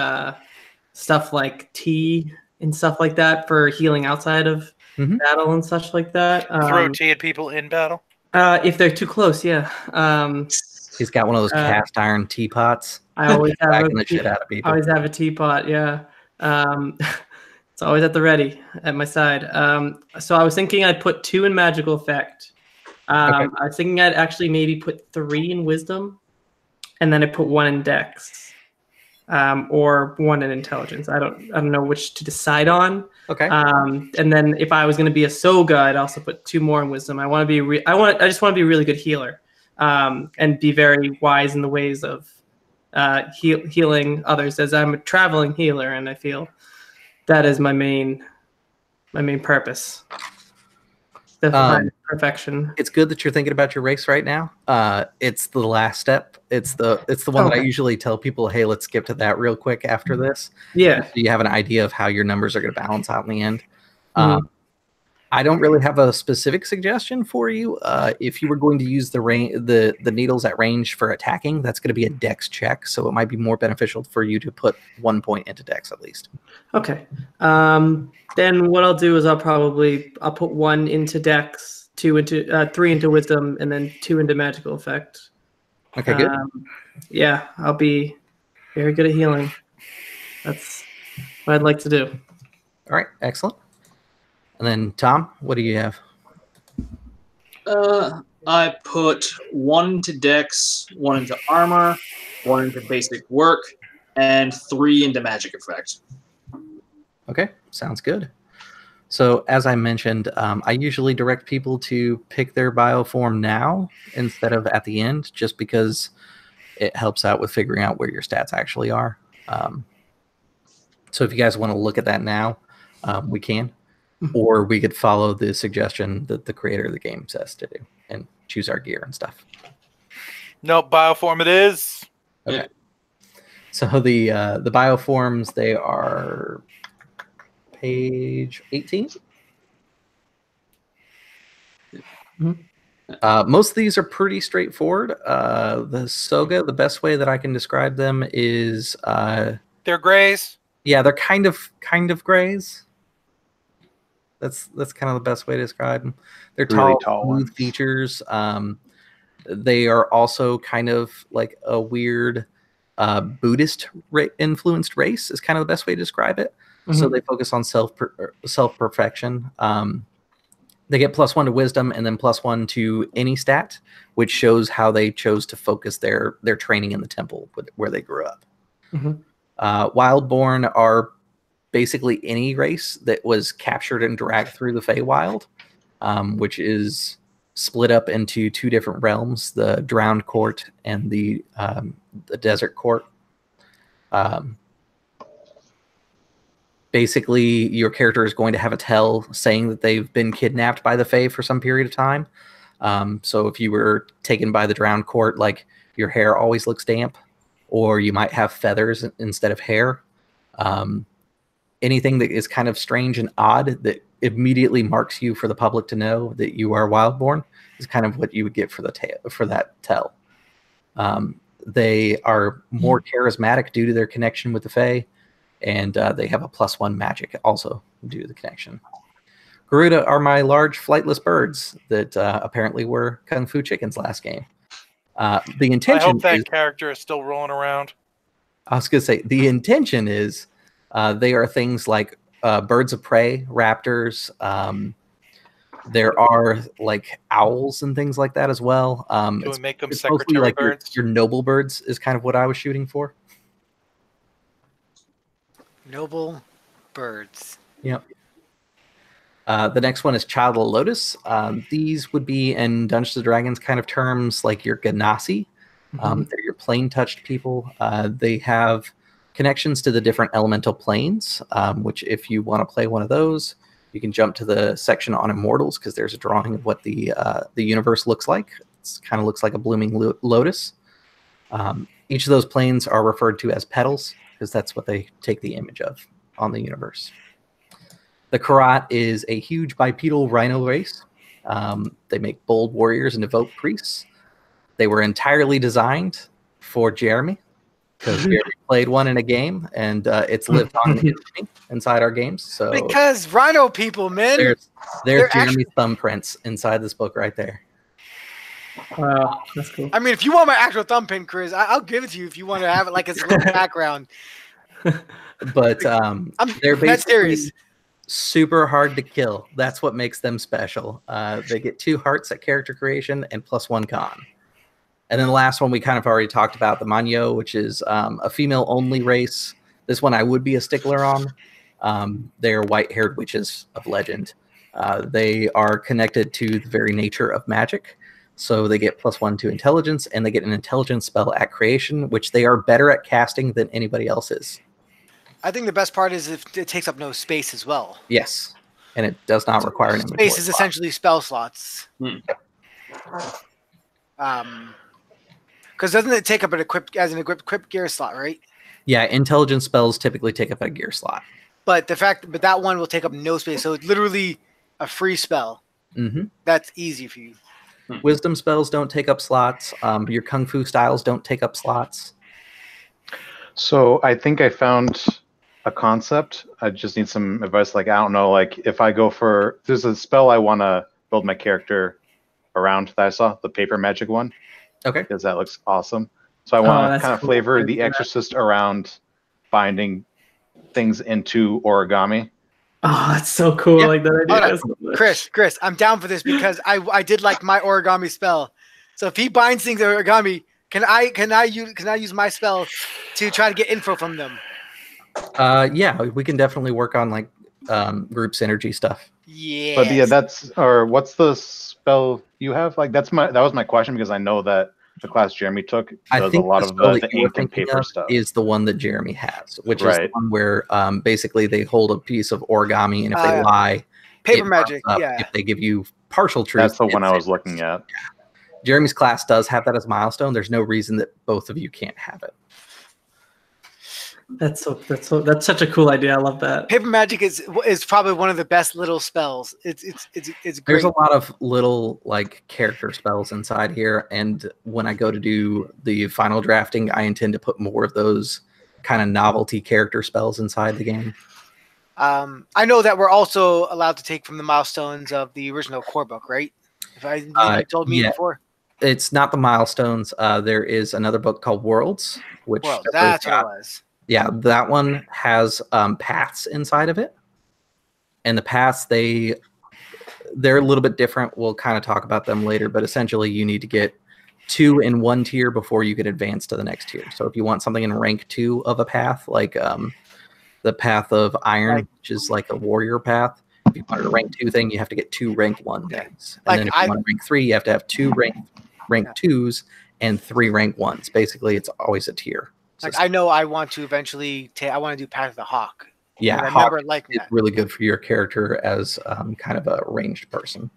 stuff like tea and stuff like that for healing outside of battle and such like that. Throw tea at people in battle? If they're too close, yeah. He's got one of those cast iron teapots. I always have the shit out of people. I always have a teapot, yeah. It's always at the ready at my side. So I was thinking I'd put 2 in magical effect. I was thinking I'd actually maybe put 3 in wisdom, and then I put 1 in dex, or 1 in intelligence. I don't know which to decide on. Okay. And then if I was going to be a Soga, I'd also put 2 more in wisdom. I just want to be a really good healer, and be very wise in the ways of healing others, as I'm a traveling healer, and I feel that is my main purpose. Perfection. It's good that you're thinking about your race right now. It's the last step. It's the one that I usually tell people, hey, let's skip to that real quick after this. Yeah. So you have an idea of how your numbers are going to balance out in the end. I don't really have a specific suggestion for you. If you were going to use the needles at range for attacking, that's going to be a dex check, so it might be more beneficial for you to put 1 point into dex at least. Okay. Then what I'll do is I'll put 1 into dex, 3 into wisdom, and then 2 into magical effect. Okay, good. Yeah, I'll be very good at healing. That's what I'd like to do. All right, excellent. And then Tom, what do you have? I put 1 into dex, 1 into armor, 1 into basic work, and 3 into magic effect. Okay, sounds good. So as I mentioned, I usually direct people to pick their bioform now instead of at the end, just because it helps out with figuring out where your stats actually are. So if you guys want to look at that now, we can. Or we could follow the suggestion that the creator of the game says to do and choose our gear and stuff. Nope, bioform it is. Okay. Yeah. So the bioforms, they are page 18. Most of these are pretty straightforward. The Soga, the best way that I can describe them is They're grays. yeah, they're kind of grays. That's kind of the best way to describe them. They're Really tall, tall smooth ones. features. They are also kind of like a weird Buddhist influenced race is kind of the best way to describe it. So they focus on self perfection. They get +1 to wisdom and then +1 to any stat, which shows how they chose to focus their training in the temple where they grew up. Wildborn are basically any race that was captured and dragged through the Feywild, which is split up into 2 different realms: the Drowned Court and the Desert Court. Basically, your character is going to have a tell saying that they've been kidnapped by the Fae for some period of time. So if you were taken by the Drowned Court, like your hair always looks damp, or you might have feathers instead of hair. Anything that is kind of strange and odd that immediately marks you for the public to know that you are Wildborn is kind of what you would get for that tell. They are more charismatic due to their connection with the Fae, and they have a +1 magic also due to the connection. Garuda are my large flightless birds that apparently were Kung Fu Chickens last game. The intention I hope that character is still rolling around. I was going to say, the intention is they are things like birds of prey, raptors. There are like owls and things like that as well. Can we make them it's mostly secretary like birds? your noble birds is kind of what I was shooting for. Noble birds. Yep. The next one is Child of the Lotus. These would be, in Dungeons & Dragons kind of terms, like your Ganassi. They're your plane-touched people. They have connections to the different elemental planes, which if you want to play one of those, you can jump to the section on Immortals, because there's a drawing of what the universe looks like. It kind of looks like a blooming lotus. Each of those planes are referred to as petals, because that's what they take the image of on the universe. The Karat is a huge bipedal rhino race. They make bold warriors and devout priests. They were entirely designed for Jeremy, because Jeremy played one in a game, and it's lived on inside our games. So because rhino people, man. There's Jeremy's thumbprints inside this book right there. Wow, that's cool. I mean, if you want my actual thumbprint, Chris, I'll give it to you if you want to have it like as a little background. But they're basically serious. Super hard to kill. That's what makes them special. They get 2 hearts at character creation and +1 con. And then the last one we kind of already talked about, the Manyo, which is a female-only race. This one I would be a stickler on. They're white-haired witches of legend. They are connected to the very nature of magic. So they get +1 to intelligence, and they get an intelligence spell at creation, which they are better at casting than anybody else is. I think the best part is if it takes up no space as well. Yes, and it does not require an inventory Space is slot. essentially spell slots. Because doesn't it take up an equipped gear slot, right? Yeah, intelligence spells typically take up a gear slot. But that one will take up no space, so it's literally a free spell. That's easy for you. Wisdom spells don't take up slots. Your Kung Fu styles don't take up slots. So I think I found a concept. I just need some advice. Like, I don't know, like if I go for, there's a spell I want to build my character around that I saw, the paper magic one. Okay. Because that looks awesome. So I want to kind of cool. flavor the Exorcist around binding things into origami. Oh, that's so cool. Yeah. I like that idea. Hold on. Chris, I'm down for this because I did like my origami spell. So if he binds things to origami, can I use my spell to try to get info from them? Yeah, we can definitely work on like group synergy stuff. Yeah. But yeah, what's the spell you have? Like that was my question, because I know that the class Jeremy took does a lot of the ink and paper stuff. Is the one that Jeremy has, which is Right. the one where basically they hold a piece of origami, and if they lie, paper it magic. pops up. Yeah. If they give you partial truth, That's the one I it's- was looking at. Jeremy's class does have that as a milestone. There's no reason that both of you can't have it. That's such a cool idea. I love that. Paper magic is probably one of the best little spells. It's great. There's a lot of little like character spells inside here, and when I go to do the final drafting, I intend to put more of those kind of novelty character spells inside the game. I know that we're also allowed to take from the milestones of the original core book, right? If you told me before. It's not the milestones. There is another book called Worlds, which that's what it was. Yeah, that one has paths inside of it, and the paths they're a little bit different. We'll kind of talk about them later, but essentially you need to get 2 in one tier before you can advance to the next tier. So if you want something in rank 2 of a path, like the path of Iron, which is like a warrior path, if you want a rank 2 thing, you have to get 2 rank 1 things, and then if you want a rank 3, you have to have 2 rank 2s and 3 rank 1s. Basically, it's always a tier. Like I know I want to eventually I want to do Path of the Hawk. Yeah, I remember liking that. Really good for your character as kind of a ranged person.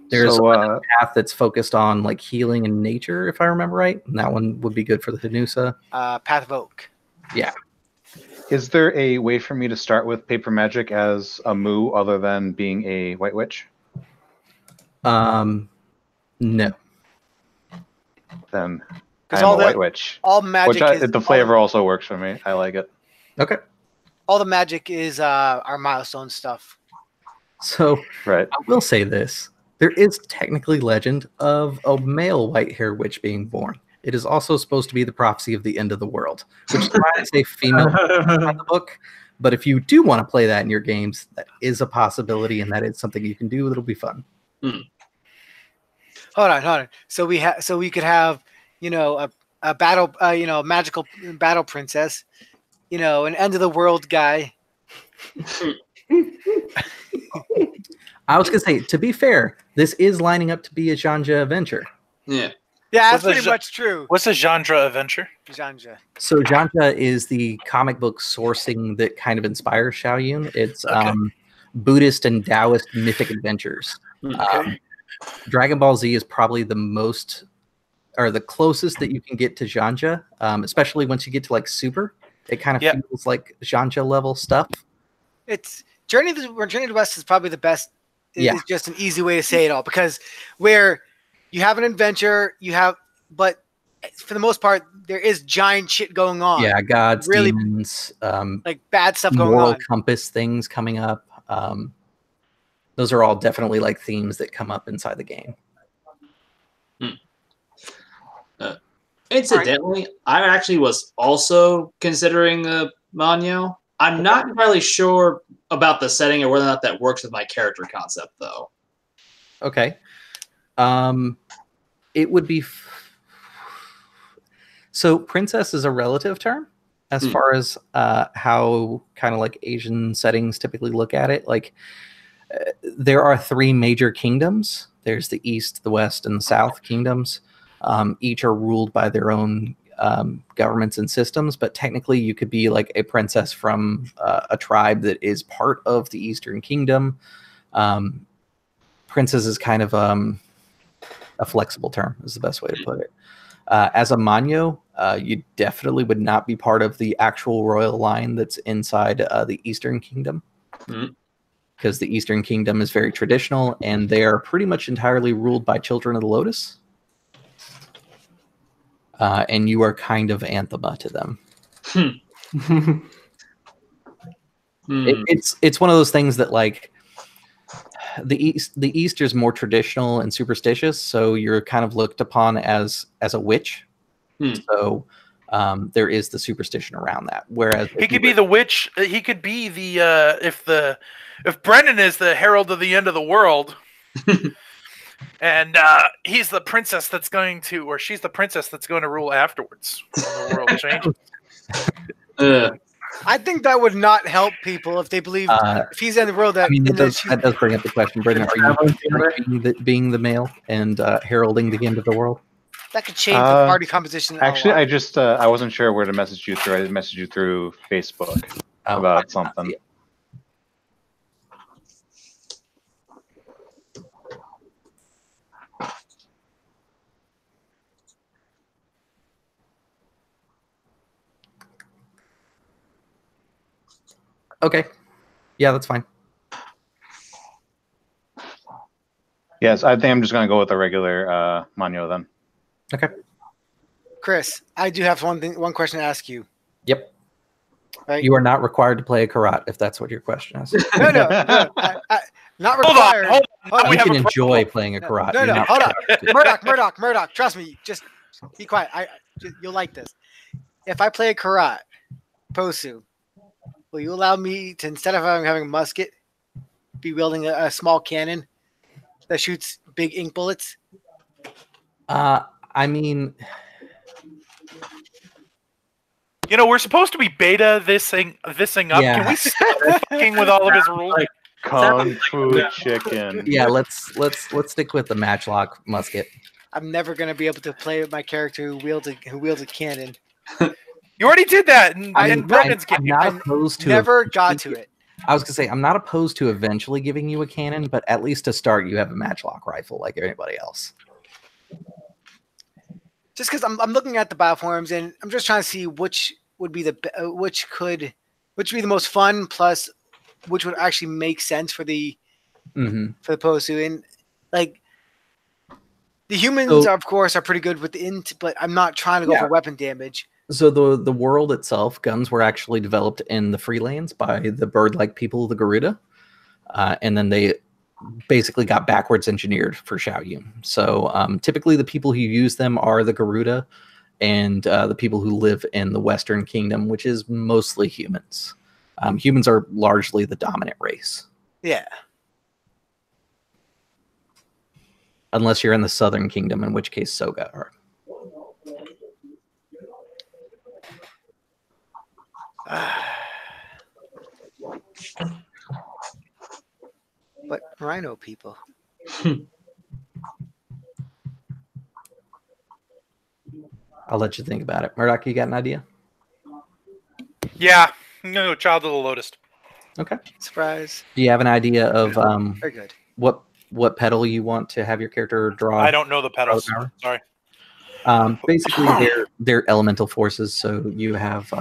There's a path that's focused on like healing and nature, if I remember right. And that one would be good for the Hanusa. Path of Oak. Yeah. Is there a way for me to start with paper magic as a moo other than being a white witch? No. Then I'm a white witch. All magic the flavor also works for me. I like it. Okay. All the magic is our milestone stuff. So right. I will say this. There is technically legend of a male white-haired witch being born. It is also supposed to be the prophecy of the end of the world, which is why I say female in the book. But if you do want to play that in your games, that is a possibility, and that is something you can do. It'll be fun. Hold on. So we could have, a battle, magical battle princess, an end of the world guy. I was gonna say, to be fair, this is lining up to be a genre adventure. Yeah. Yeah, that's pretty much true. What's a genre adventure? Genre. So genre is the comic book sourcing that kind of inspires Shaoyun. It's Buddhist and Taoist mythic adventures. Dragon Ball Z is probably the most, or the closest that you can get to genre, especially once you get to like Super. It kind of feels like genre level stuff. It's Journey to the West is probably the best. It's just an easy way to say it all, because where you have an adventure, but for the most part, there is giant shit going on. Yeah, gods, demons, like bad stuff going on. Moral compass things coming up. Those are all definitely like themes that come up inside the game. Incidentally, I actually was also considering Manyo. I'm not entirely sure about the setting or whether or not that works with my character concept, though. Okay. It would be... So princess is a relative term as far as how kind of like Asian settings typically look at it. Like there are 3 major kingdoms. There's the East, the West, and the South kingdoms. Each are ruled by their own governments and systems, but technically you could be like a princess from a tribe that is part of the Eastern Kingdom. Princess is kind of a flexible term, is the best way to put it. As a Manyo, you definitely would not be part of the actual royal line that's inside the Eastern Kingdom, because the Eastern Kingdom is very traditional, and they are pretty much entirely ruled by Children of the Lotus. And you are kind of Anthema to them. It's one of those things that like the East is more traditional and superstitious, so you're kind of looked upon as a witch. So there is the superstition around that. Whereas he could be the witch. He could be the if Brennan is the herald of the end of the world. And he's the princess that's going to, or she's the princess that's going to rule afterwards when the world changes. I think that would not help people if they believe if he's in the world that. I mean, that does bring up the question, Brendan. Are you being the male and heralding the end of the world? That could change the party composition. Actually, I just I wasn't sure where to message you through. I messaged you through Facebook about something. Okay. Yeah, that's fine. Yes, I think I'm just gonna go with the regular Manyo then. Okay. Chris, I do have one question to ask you. Yep. Right? You are not required to play a Karat if that's what your question is. No, not required. Hold on. You can enjoy playing a Karat. No, hold on. Murdoch, trust me. Just be quiet. You'll like this. If I play a Karat, Posu, will you allow me to, instead of having a musket, be wielding a small cannon that shoots big ink bullets? I mean, You know, we're supposed to be beta this thing up. Yeah. Can we stop fucking with all of his rules? Kung Fu Chicken. yeah, let's stick with the matchlock musket. I'm never gonna be able to play with my character who wields a cannon. You already did that in Brogan's I'm game. not opposed to Never got to it. I was gonna say I'm not opposed to eventually giving you a cannon, but at least to start, you have a matchlock rifle like anybody else. Just because I'm looking at the platforms and I'm just trying to see which would be which would be the most fun, plus which would actually make sense for the Posu. And like the humans, of course, are pretty good with the int, but I'm not trying to go for weapon damage. So the world itself, guns were actually developed in the Freelands by the bird-like people of the Garuda, and then they basically got backwards engineered for Shaoyun. So typically the people who use them are the Garuda and the people who live in the Western Kingdom, which is mostly humans. Humans are largely the dominant race. Yeah. Unless you're in the Southern Kingdom, in which case Soga are. But rhino people. I'll let you think about it. Murdoch, you got an idea? Yeah, I'm gonna go Child of the Lotus. Okay. Surprise. Do you have an idea of Very good. what pedal you want to have your character draw? I don't know the pedals. Sorry. Basically, they're elemental forces. So you have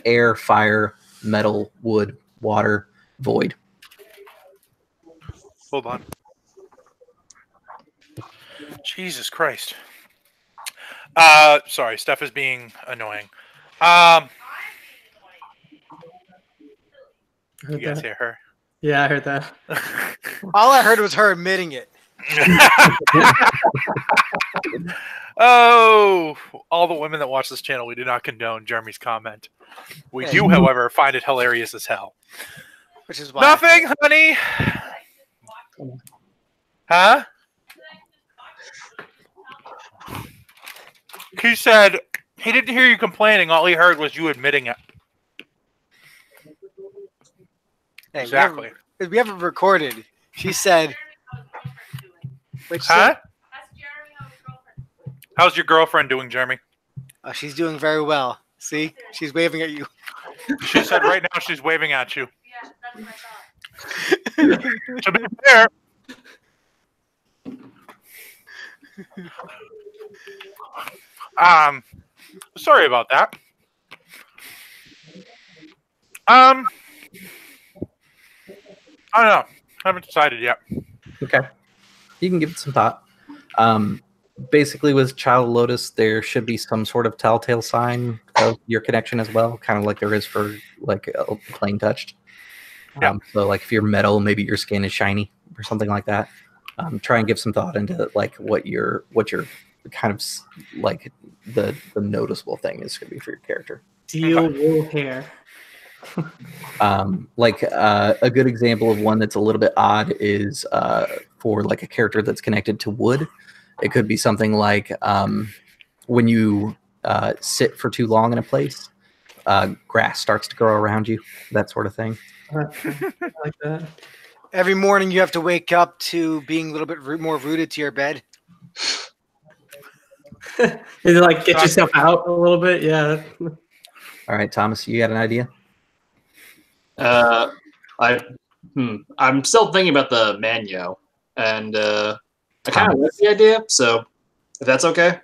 air, fire, metal, wood, water, void. Hold on. Jesus Christ. Sorry, Steph is being annoying. You guys hear her? Yeah, I heard that. All I heard was her admitting it. Oh, all the women that watch this channel, we do not condone Jeremy's comment. We do, however, find it hilarious as hell. Which is why Nothing, honey. Huh? He said he didn't hear you complaining. All he heard was you admitting it. Hey, Exactly. We haven't recorded. She said. Huh? How's your girlfriend doing, Jeremy? She's doing very well. See? She's waving at you. She said right now she's waving at you. Yeah, that's what I thought. To be fair. Sorry about that. I don't know. I haven't decided yet. Okay. You can give it some thought. Basically, with Child of Lotus, there should be some sort of telltale sign of your connection as well, kind of like there is for like plain touched. Yeah. So, like if you're metal, maybe your skin is shiny or something like that. Try and give some thought into like what your kind of like the noticeable thing is going to be for your character. Teal wool hair. A good example of one that's a little bit odd is for like a character that's connected to wood. It could be something like when you sit for too long in a place, grass starts to grow around you, that sort of thing. I like that. Every morning you have to wake up to being a little bit more rooted to your bed. Is it like get yourself out a little bit? Yeah. All right, Thomas, you got an idea? I'm still thinking about the Manyo, and I kind of like the idea. So, if that's okay.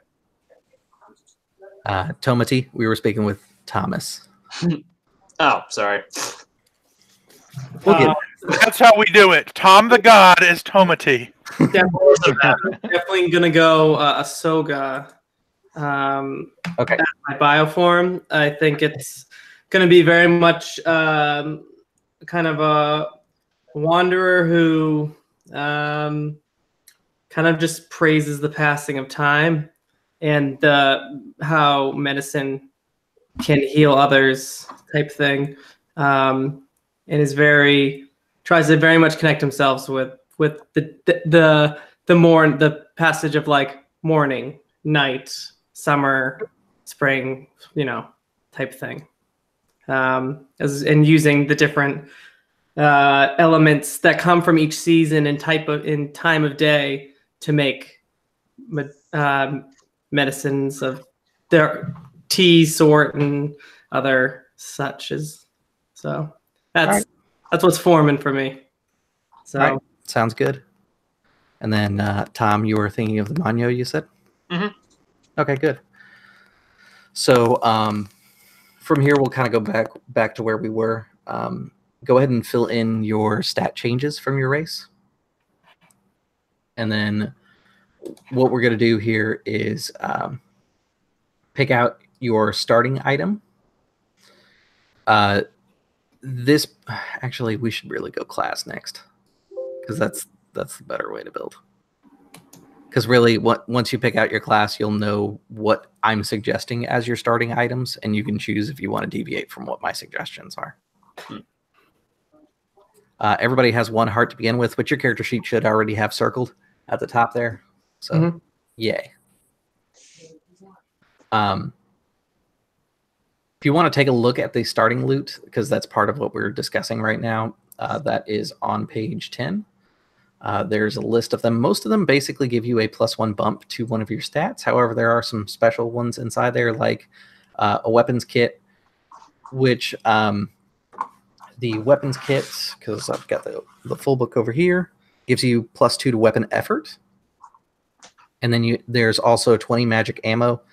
Tomati, we were speaking with Thomas. Oh, sorry. That's how we do it. Tom the God is Tomati. Definitely gonna go Ahsoka. Okay. As my bioform. I think it's gonna be very much kind of a wanderer who kind of just praises the passing of time and how medicine can heal others type thing, and is tries to very much connect himself with the passage of like morning, night, summer, spring, type thing, and using the different elements that come from each season and time of day to make medicines of their tea sort and other such as. So that's what's forming for me. So All right. Sounds good. And then Tom, you were thinking of the Manyo, you said? Mm-hmm. Okay, good. So from here, we'll kind of go back to where we were. Go ahead and fill in your stat changes from your race. And then what we're going to do here is pick out your starting item. This actually, we should really go class next, because that's the better way to build. Because really, once you pick out your class, you'll know what I'm suggesting as your starting items, and you can choose if you want to deviate from what my suggestions are. Everybody has 1 heart to begin with, which your character sheet should already have circled at the top there. So, yay. If you want to take a look at the starting loot, because that's part of what we're discussing right now, that is on page 10. There's a list of them. Most of them basically give you a +1 bump to one of your stats. However, there are some special ones inside there, like a weapons kit, which the weapons kit, because I've got the full book over here, gives you +2 to weapon effort. And then there's also 20 magic ammo.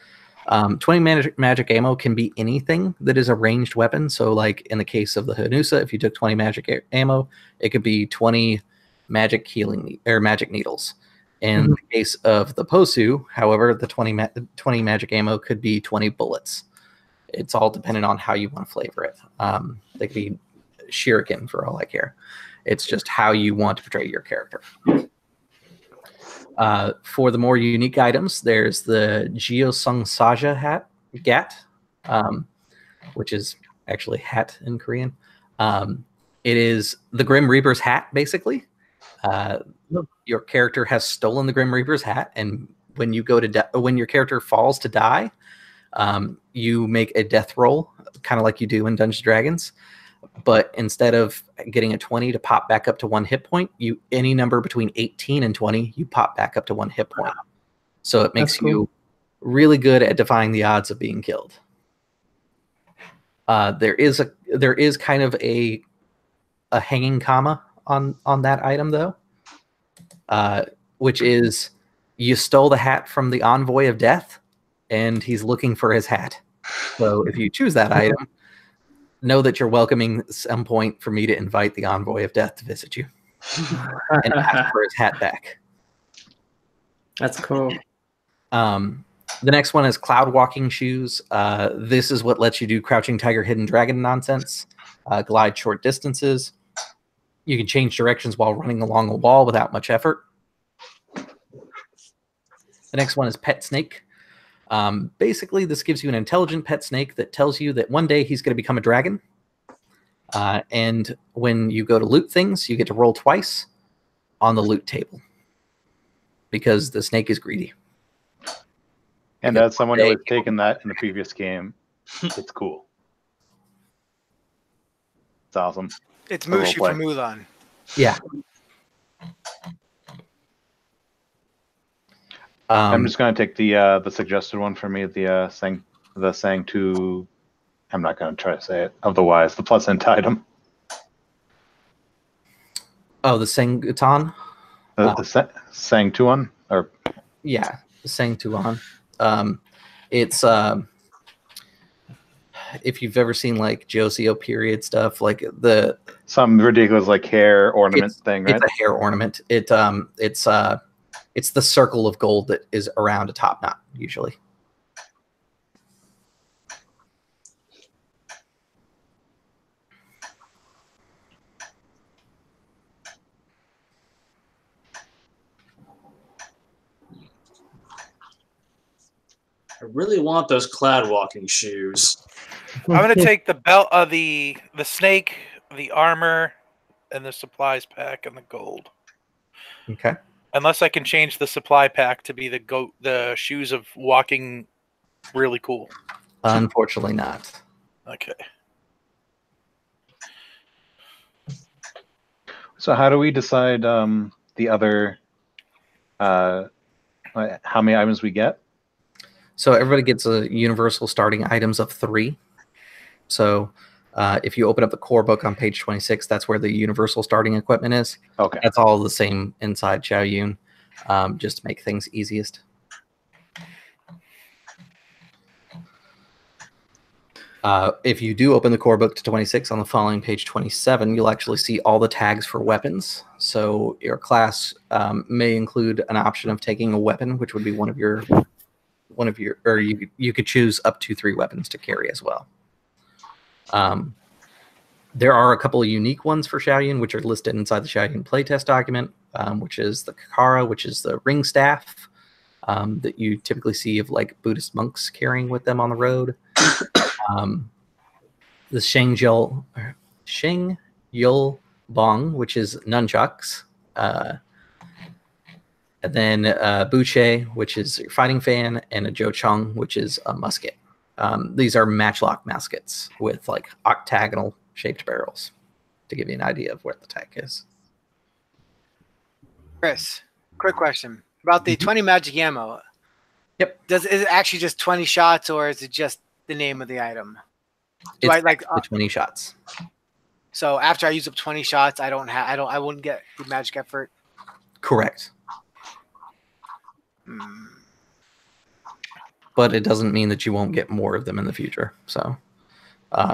20 magic ammo can be anything that is a ranged weapon. So like in the case of the Hanusa, if you took 20 magic ammo, it could be 20 magic healing or magic needles. In the case of the Posu, however, the 20 magic ammo could be 20 bullets. It's all dependent on how you want to flavor it. They could be shuriken for all I care. It's just how you want to portray your character. For the more unique items, there's the Gyeosung Saja Gat, which is actually hat in Korean. It is the Grim Reaper's hat, basically. Your character has stolen the Grim Reaper's hat, and when you go to when your character falls to die, you make a death roll, kind of like you do in Dungeons & Dragons. But instead of getting a 20 to pop back up to 1 hit point, any number between 18 and 20, you pop back up to 1 hit point. So it makes you really good at defying the odds of being killed. There is kind of a hanging comma on that item though, which is you stole the hat from the Envoy of Death, and he's looking for his hat. So if you choose that item, know that you're welcoming some point for me to invite the Envoy of Death to visit you and ask for his hat back. That's cool. The next one is Cloud Walking Shoes. This is what lets you do Crouching Tiger, Hidden Dragon nonsense, glide short distances. You can change directions while running along a wall without much effort. The next one is Pet Snake. Basically, this gives you an intelligent pet snake that tells you that one day he's going to become a dragon. And when you go to loot things, you get to roll twice on the loot table because the snake is greedy. And as someone who has taken that in the previous game, it's cool. It's awesome. It's Mushu from Mulan. Yeah. I'm just going to take the suggested one for me, the Sang 2. I'm not going to try to say it. Otherwise, the plus int item. Oh, the Sang-Utan? The Sang 2 one? Or yeah, the Sang-Tuan. It's if you've ever seen like Joseo period stuff, like some ridiculous like hair ornament thing, right? It's a hair ornament. It's the circle of gold that is around a top knot usually. I really want those cloud walking shoes. I'm gonna take the belt of the snake, the armor, and the supplies pack and the gold. Okay. Unless I can change the supply pack to be the shoes of walking really cool. Unfortunately not. Okay. So how do we decide the other how many items we get? So everybody gets a universal starting items of 3. So if you open up the core book on page 26, that's where the universal starting equipment is. Okay. That's all the same inside Shaoyun, just to make things easiest. If you do open the core book to 26 on the following page 27, you'll actually see all the tags for weapons. So your class may include an option of taking a weapon, which would be one of your, or you could choose up to 3 weapons to carry as well. There are a couple of unique ones for Shaoyun, which are listed inside the Shaoyun playtest document, which is the Kakara, which is the ring staff that you typically see of like Buddhist monks carrying with them on the road. The Sheng Yul Bong, which is nunchucks. And then Buche, which is your fighting fan, and a Jo Chung, which is a musket. These are matchlock muskets with like octagonal shaped barrels, to give you an idea of what the tech is. Chris, quick question about the 20 magic ammo. Yep. Is it actually just 20 shots, or is it just the name of the item? It's the 20 shots. So after I use up 20 shots, I wouldn't get the magic effort. Correct. But it doesn't mean that you won't get more of them in the future. So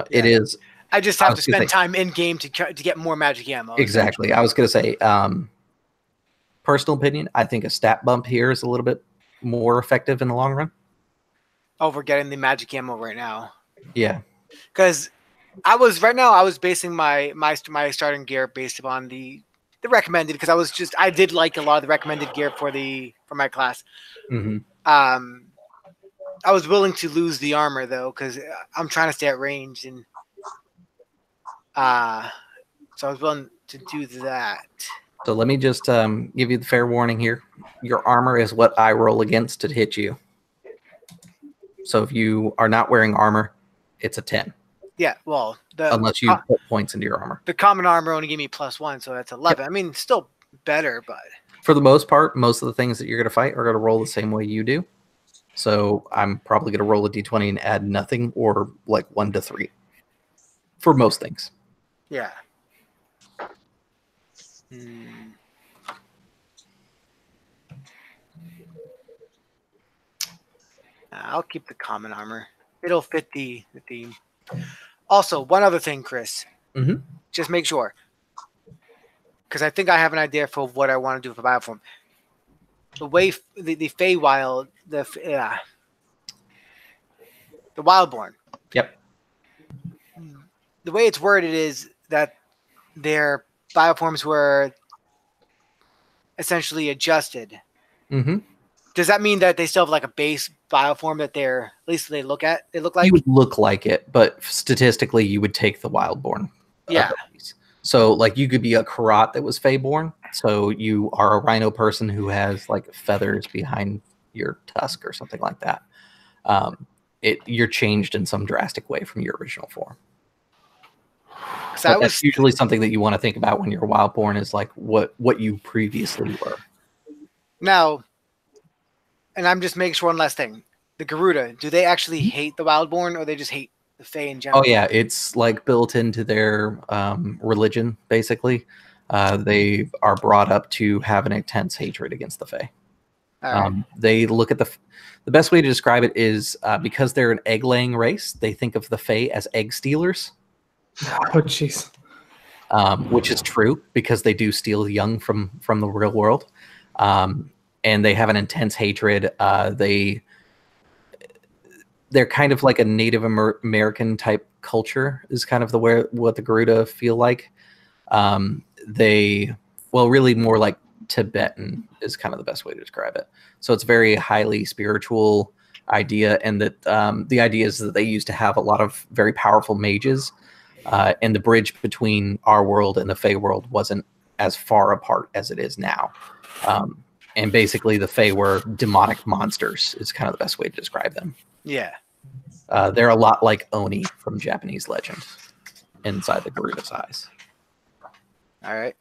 it is. I just have to spend time in game to get more magic ammo. Exactly. I was going to say, personal opinion, I think a stat bump here is a little bit more effective in the long run. Over getting the magic ammo right now. Yeah. Because I was basing my starting gear based upon the recommended, because I did like a lot of the recommended gear for my class. Mm-hmm. I was willing to lose the armor though, because I'm trying to stay at range, and so I was willing to do that. So let me just give you the fair warning here. Your armor is what I roll against to hit you. So if you are not wearing armor, it's a 10. Yeah, well, unless you put points into your armor. The common armor only gave me +1, so that's 11. Yep. I mean, still better, but for the most part, most of the things that you're going to fight are going to roll the same way you do. So I'm probably going to roll a d20 and add nothing, or like 1 to 3 for most things. Yeah. I'll keep the common armor. It'll fit the theme. Also, one other thing, Chris. Mm-hmm. Just make sure, because I think I have an idea for what I want to do for bioform. The way the Feywild, the Wildborn. Yep. The way it's worded is that their bioforms were essentially adjusted. Mm-hmm. Does that mean that they still have like a base bioform that at least they look like? You would look like it, but statistically, you would take the Wildborn. Yeah. Abilities. So, like, you could be a Karat that was Feyborn. So you are a rhino person who has like feathers behind your tusk or something like that. You're changed in some drastic way from your original form. That's usually something that you want to think about when you're Wildborn, is like what you previously were. Now, and I'm just making sure one last thing. The Garuda, do they actually hate the Wildborn, or they just hate the Fae in general? Oh yeah, it's like built into their religion, basically. They are brought up to have an intense hatred against the Fae. They look at the best way to describe it is because they're an egg-laying race, they think of the Fae as egg stealers. Oh, jeez. Which is true because they do steal young from the real world, and they have an intense hatred. They're kind of like a Native American type culture is kind of what the Garuda feel like. Really more like Tibetan is kind of the best way to describe it. So it's very highly spiritual idea, and that the idea is that they used to have a lot of very powerful mages, and the bridge between our world and the Fae world wasn't as far apart as it is now. And basically the Fae were demonic monsters is kind of the best way to describe them. Yeah. They're a lot like Oni from Japanese legend inside the Garuda's eyes. All right.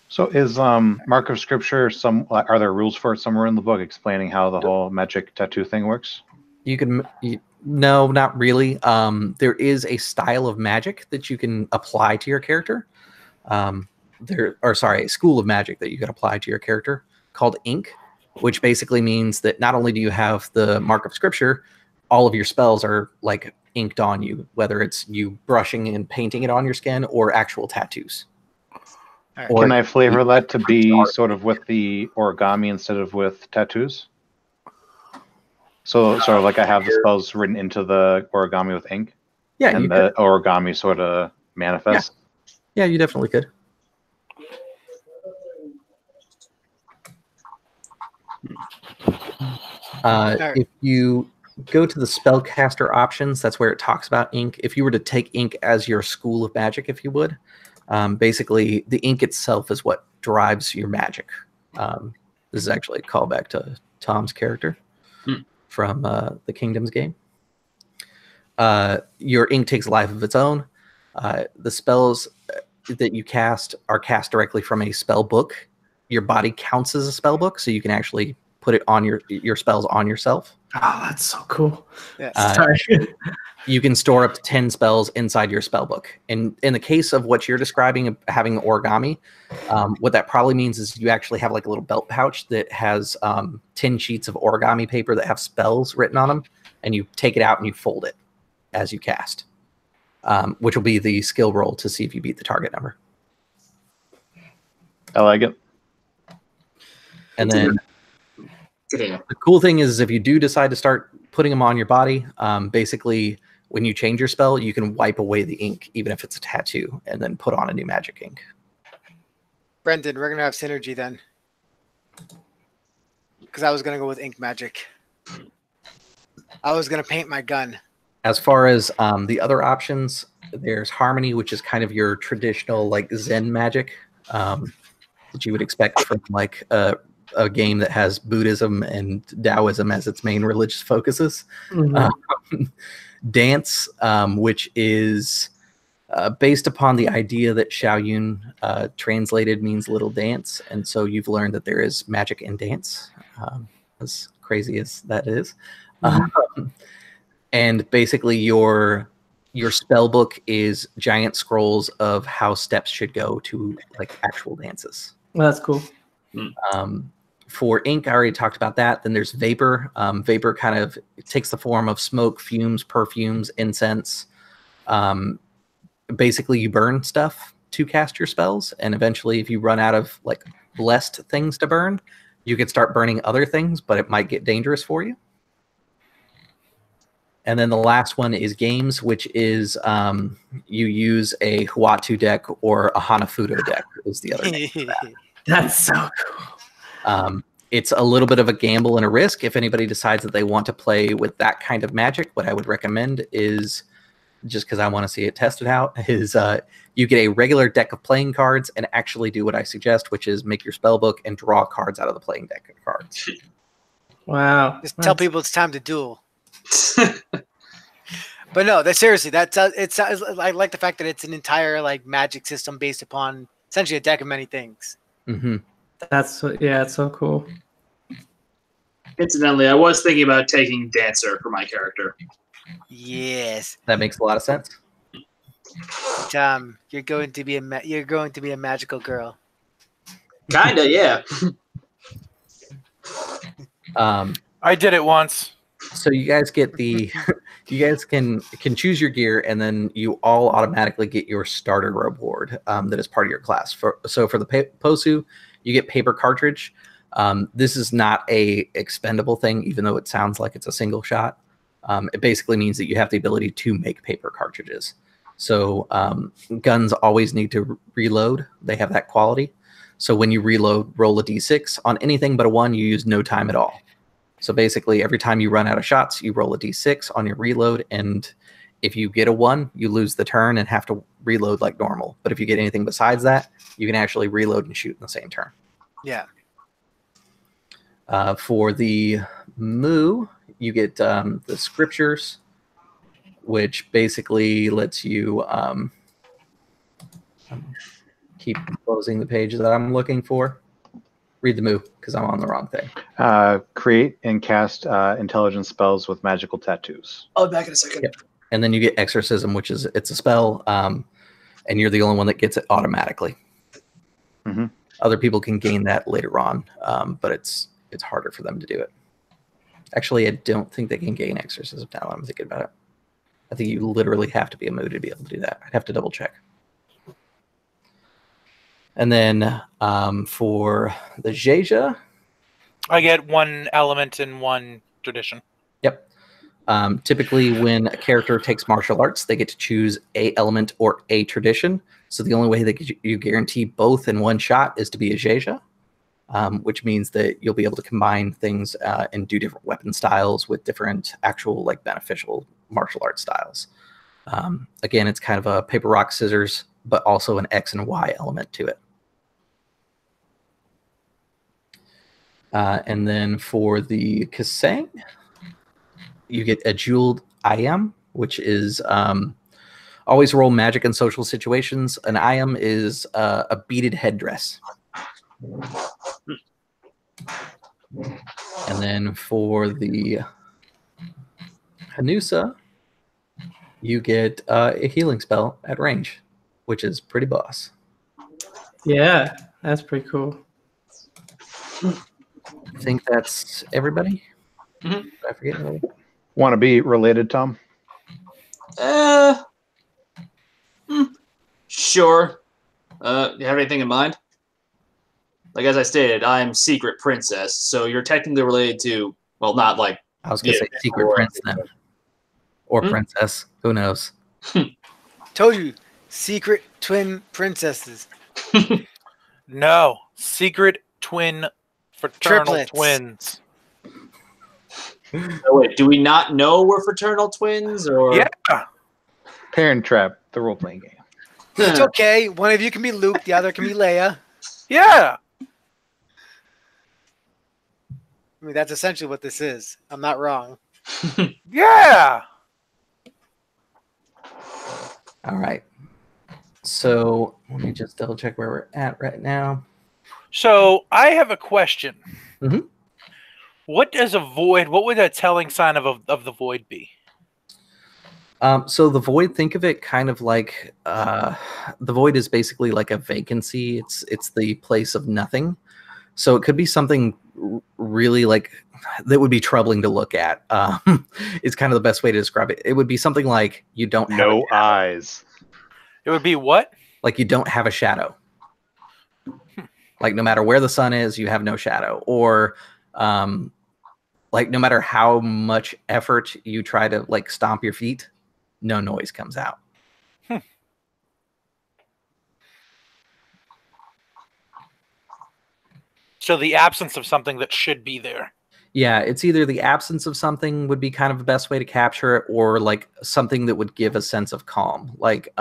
So is Mark of Scripture are there rules for it somewhere in the book explaining how the whole magic tattoo thing works? No, not really. There is a style of magic that you can apply to your character. A school of magic that you can apply to your character called ink, which basically means that not only do you have the Mark of Scripture, all of your spells are like inked on you, whether it's you brushing and painting it on your skin or actual tattoos. Right. Can I flavor that to be sort of with the origami instead of with tattoos? So sort of like I have the spells written into the origami with ink? Yeah, and the origami sort of manifests? Yeah, you definitely could. If you go to the spellcaster options, that's where it talks about ink. If you were to take ink as your school of magic, if you would, basically the ink itself is what drives your magic. This is actually a callback to Tom's character from the Kingdoms game. Your ink takes a life of its own. The spells that you cast are cast directly from a spell book. Your body counts as a spell book, so you can actually put it on your spells on yourself. Oh, that's so cool. Yeah. Sorry. You can store up to 10 spells inside your spell book. And in the case of what you're describing, having origami, what that probably means is you actually have like a little belt pouch that has 10 sheets of origami paper that have spells written on them, and you take it out and you fold it as you cast, which will be the skill roll to see if you beat the target number. I like it. And then the cool thing is if you do decide to start putting them on your body, basically when you change your spell, you can wipe away the ink, even if it's a tattoo, and then put on a new magic ink. Brendan, we're going to have synergy then. Because I was going to go with ink magic. I was going to paint my gun. As far as the other options, there's Harmony, which is kind of your traditional like Zen magic that you would expect from like a game that has Buddhism and Taoism as its main religious focuses. Dance, which is based upon the idea that Shaoyun translated means little dance, and so you've learned that there is magic in dance, as crazy as that is. And basically your spell book is giant scrolls of how steps should go to like actual dances. Well, that's cool. For ink, I already talked about that. Then there's vapor. Vapor kind of takes the form of smoke, fumes, perfumes, incense. Basically, you burn stuff to cast your spells, and eventually, if you run out of like blessed things to burn, you can start burning other things, but it might get dangerous for you. And then the last one is games, which is you use a Huatu deck or a Hanafudo deck is the other name for that. That's so cool. It's a little bit of a gamble and a risk. If anybody decides that they want to play with that kind of magic, what I would recommend is, just because I want to see it tested out, is you get a regular deck of playing cards and actually do what I suggest, which is make your spell book and draw cards out of the playing deck of cards. Wow. Just tell people it's time to duel. But no, seriously, it's I like the fact that it's an entire like magic system based upon essentially a deck of many things. That's it's so cool. Incidentally, I was thinking about taking Dancer for my character. Yes, that makes a lot of sense. Tom, you're going to be a magical girl. Kinda, yeah. I did it once. So you guys get the, you guys can choose your gear, and then you all automatically get your starter reward that is part of your class. So for the Posu, you get paper cartridge. This is not a expendable thing, even though it sounds like it's a single shot. It basically means that you have the ability to make paper cartridges. So guns always need to reload. They have that quality. So when you reload, roll a d6. On anything but a 1, you use no time at all. So basically, every time you run out of shots, you roll a d6 on your reload, and if you get a 1, you lose the turn and have to reload like normal. But if you get anything besides that, you can actually reload and shoot in the same turn. Yeah. For the Moo, you get the scriptures, which basically lets you keep closing the page that I'm looking for. Read the Moo, because I'm on the wrong thing. Create and cast intelligence spells with magical tattoos. I'll be back in a second. Yep. And then you get exorcism, which is it's a spell, and you're the only one that gets it automatically. Mm-hmm. Other people can gain that later on, but it's harder for them to do it. Actually, I don't think they can gain exorcism now. I'm thinking about it. I think you literally have to be a Moo to be able to do that. I'd have to double check. And then for the Jeja, I get 1 element and 1 tradition. Yep. Typically, when a character takes martial arts, they get to choose a element or a tradition. So the only way that you guarantee both in one shot is to be a Jeja, which means that you'll be able to combine things and do different weapon styles with different actual like beneficial martial arts styles. Again, it's kind of a paper, rock, scissors, but also an X and Y element to it. And then for the Kasang, you get a jeweled IM, which is always roll magic in social situations. An IM is a beaded headdress. And then for the Hanusa, you get a healing spell at range, which is pretty boss. Yeah, that's pretty cool. I think that's everybody. Mm-hmm. Did I forget anybody? Want to be related, Tom? Sure. You have anything in mind? Like, as I stated, I'm Secret Princess, so you're technically related to, well, not like... I was going to say Secret Prince then. Or Princess. Who knows? Told you. Secret twin princesses. No. Secret twin fraternal Triplets. twins. Oh, wait, do we not know we're fraternal twins? Or Yeah. Parent Trap, the role-playing game. It's okay. One of you can be Luke, the other can be Leia. Yeah. I mean, that's essentially what this is. I'm not wrong. Yeah. All right. So let me just double check where we're at right now. So I have a question. Mm-hmm. What does a void? What would a telling sign of the void be? So the void, think of it kind of like the void is basically like a vacancy. It's the place of nothing. So it could be something really like that would be troubling to look at. Is kind of the best way to describe it. It would be something like you don't have No eyes. It would be what? Like you don't have a shadow. Like no matter where the sun is, you have no shadow. Or like no matter how much effort you try to like stomp your feet, no noise comes out. So the absence of something that should be there. Yeah, it's either the absence of something would be kind of the best way to capture it, or like something that would give a sense of calm. Like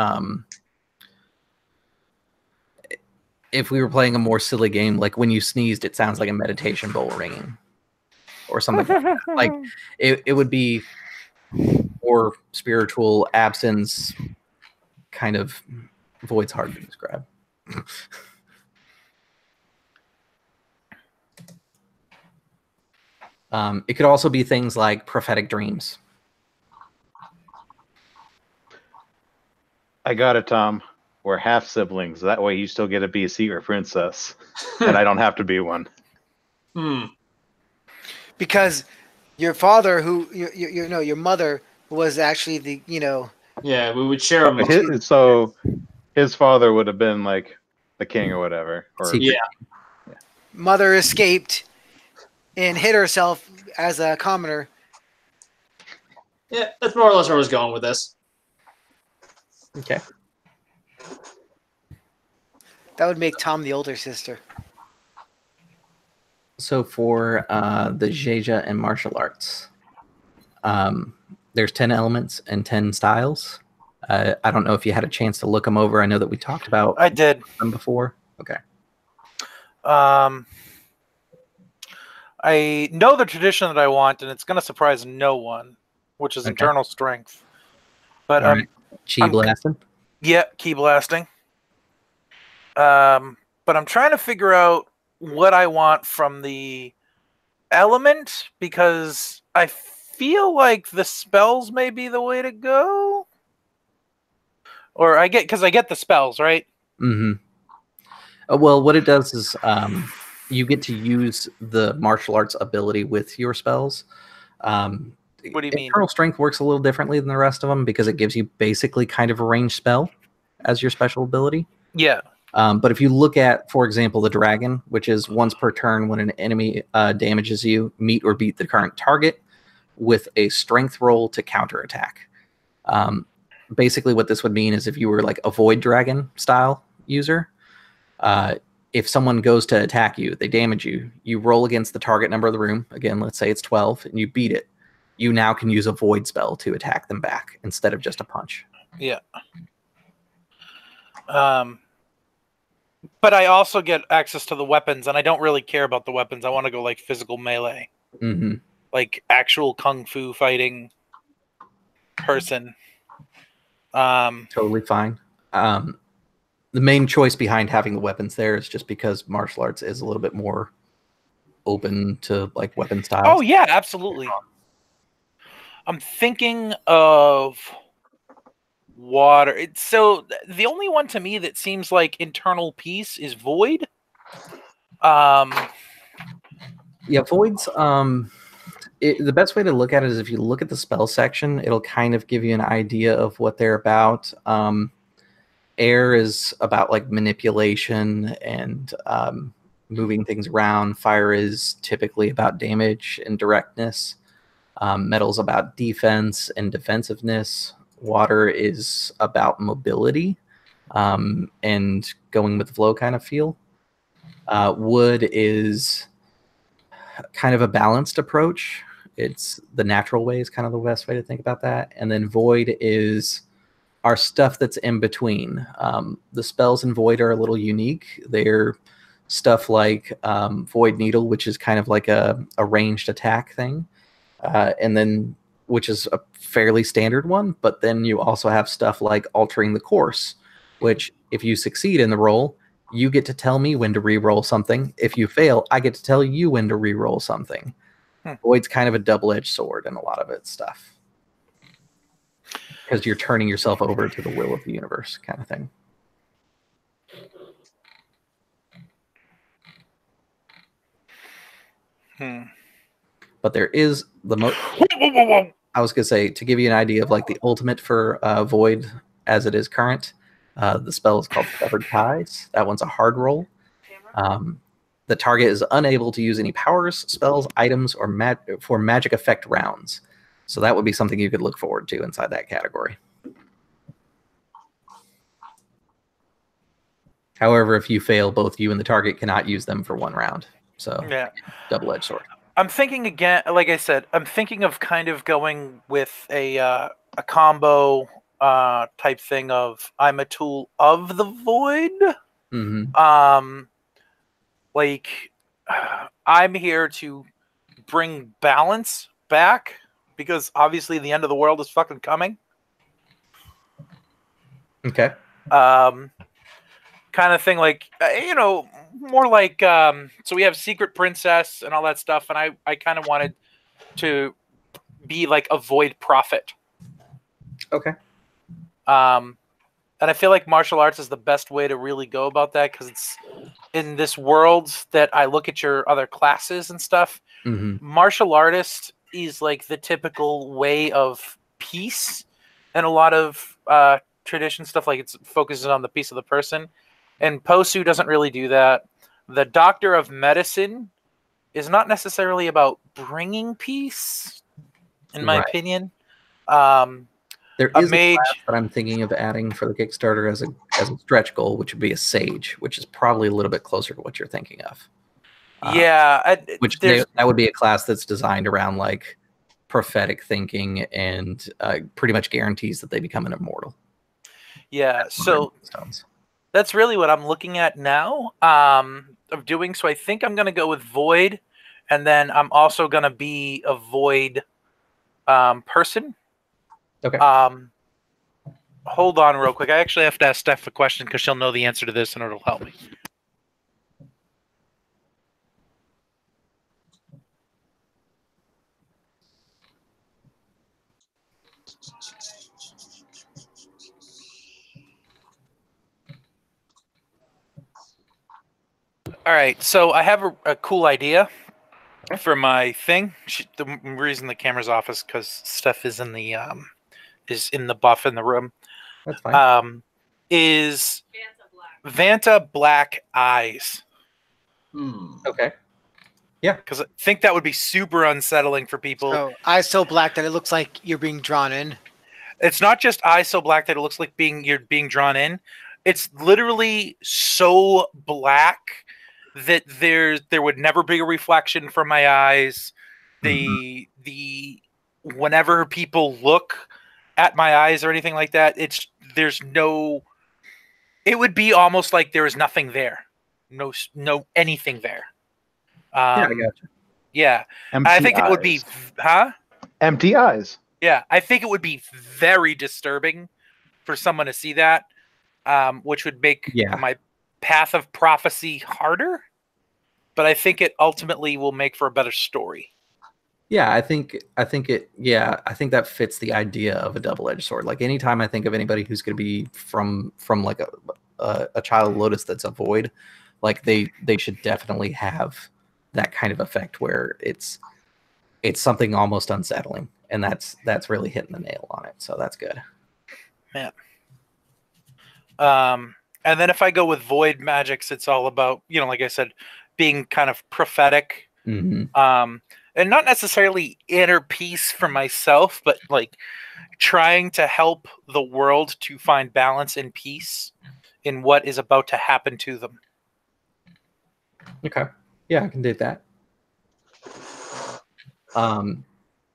if we were playing a more silly game, like when you sneezed, it sounds like a meditation bowl ringing or something like that. Like it would be more spiritual absence kind of. Void's hard to describe. It could also be things like prophetic dreams. I got it, Tom. We're half siblings. That way you still get to be a secret princess. And I don't have to be one. Because your father, your mother was actually the, Yeah, we would share a So his father would have been like the king or whatever. Or yeah. Mother escaped and hid herself as a commoner. Yeah, that's more or less where I was going with this. Okay. That would make Tom the older sister. So for the Jeja and martial arts, there's 10 elements and 10 styles. I don't know if you had a chance to look them over. I know that we talked about I did them before. Okay. I know the tradition that I want, and it's going to surprise no one, which is internal strength. But right. Chi blasting. Yeah, key blasting. But I'm trying to figure out what I want from the element, because I feel like the spells may be the way to go. Or I get the spells, right? Mm-hmm. Well, what it does is you get to use the martial arts ability with your spells. What do you mean? Internal strength works a little differently than the rest of them because it gives you basically kind of a ranged spell as your special ability. Yeah. But if you look at, for example, the dragon, which is once per turn when an enemy damages you, meet or beat the current target with a strength roll to counterattack. Basically, what this would mean is if you were like a void dragon style user, if someone goes to attack you, they damage you, you roll against the target number of the room. Again, let's say it's 12, and you beat it. You now can use a void spell to attack them back instead of just a punch. Yeah. But I also get access to the weapons, and I don't really care about the weapons. I want to go like physical melee. Mm-hmm. Like actual kung fu fighting person. Totally fine. The main choice behind having the weapons there is just because martial arts is a little bit more open to like weapon styles. Oh yeah, absolutely. I'm thinking of water. So the only one to me that seems like internal peace is void. Yeah, voids. The best way to look at it is if you look at the spell section, it'll kind of give you an idea of what they're about. Air is about like manipulation and moving things around. Fire is typically about damage and directness. Metal's about defense and defensiveness. Water is about mobility and going with the flow kind of feel. Wood is kind of a balanced approach. It's the natural way is kind of the best way to think about that. And then void is our stuff that's in between. The spells in void are a little unique. They're stuff like Void Needle, which is kind of like a ranged attack thing. And then, which is a fairly standard one, but then you also have stuff like Altering the Course, which if you succeed in the roll, you get to tell me when to re-roll something. If you fail, I get to tell you when to re-roll something. Void's kind of a double-edged sword in a lot of its stuff. Because you're turning yourself over to the will of the universe kind of thing. But there is the most... I was going to say, to give you an idea of like the ultimate for Void as it is current, the spell is called Severed Ties. That one's a hard roll. The target is unable to use any powers, spells, items, or for magic effect rounds. So that would be something you could look forward to inside that category. However, if you fail, both you and the target cannot use them for one round. So yeah, double-edged sword. I'm thinking again, like I said, I'm thinking of kind of going with a combo type thing of I'm a tool of the void. Mm-hmm. Like I'm here to bring balance back because obviously the end of the world is fucking coming. Okay. Kind of thing, like more like so we have Secret Princess and all that stuff, and I kind of wanted to be like a void prophet. Okay. And I feel like martial arts is the best way to really go about that because it's in this world that I look at your other classes and stuff. Martial artist is like the typical way of peace, and a lot of tradition stuff like it's focuses on the peace of the person. And Posu doesn't really do that. The doctor of medicine is not necessarily about bringing peace, in my opinion. There is a class that I'm thinking of adding for the Kickstarter as a stretch goal, which would be a sage, which is probably a little bit closer to what you're thinking of. Yeah, that would be a class that's designed around like prophetic thinking and pretty much guarantees that they become an immortal. Yeah, so that's really what I'm looking at now of doing. So I think I'm going to go with Void, and then I'm also going to be a Void person. Okay. Hold on real quick. I actually have to ask Steph a question because she'll know the answer to this and it'll help me. All right, so I have a cool idea for my thing. The reason the camera's off is because Steph is in the buff in the room. That's fine. Is Vanta Black Eyes? Okay. Yeah, because I think that would be super unsettling for people. So eyes so black that it looks like you're being drawn in. It's not just eyes so black that it looks like you're being drawn in. It's literally so black that there would never be a reflection from my eyes. The whenever people look at my eyes or anything like that, it would be almost like there is nothing there. No anything there. Yeah, I got you. Yeah. I think it would be empty eyes. Yeah, I think it would be very disturbing for someone to see that, which would make my path of prophecy harder. But I think it ultimately will make for a better story. Yeah, I think that fits the idea of a double-edged sword. Like anytime I think of anybody who's going to be from like a child of Lotus that's a void, like they should definitely have that kind of effect where it's something almost unsettling, and that's really hitting the nail on it. So that's good. Yeah. And then if I go with void magics, it's all about, like I said, being kind of prophetic. And not necessarily inner peace for myself, but like trying to help the world to find balance and peace in what is about to happen to them. Okay. Yeah, I can do that.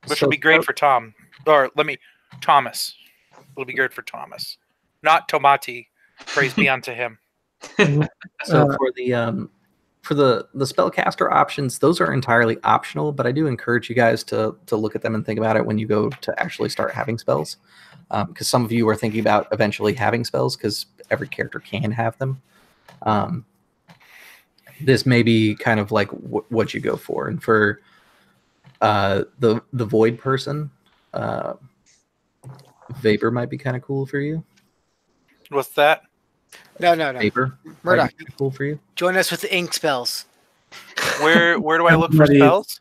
Which will be great for Tom. Or Thomas. It'll be good for Thomas. Not Tomati. Praise be unto him. So for the spellcaster options, those are entirely optional, but I do encourage you guys to look at them and think about it when you go to actually start having spells. Because some of you are thinking about eventually having spells because every character can have them. This may be kind of like what you go for. And for the void person, Vapor might be kind of cool for you. What's that? No. Vapor. Murdoch. Cool for you. Join us with the ink spells. Where do I look for spells?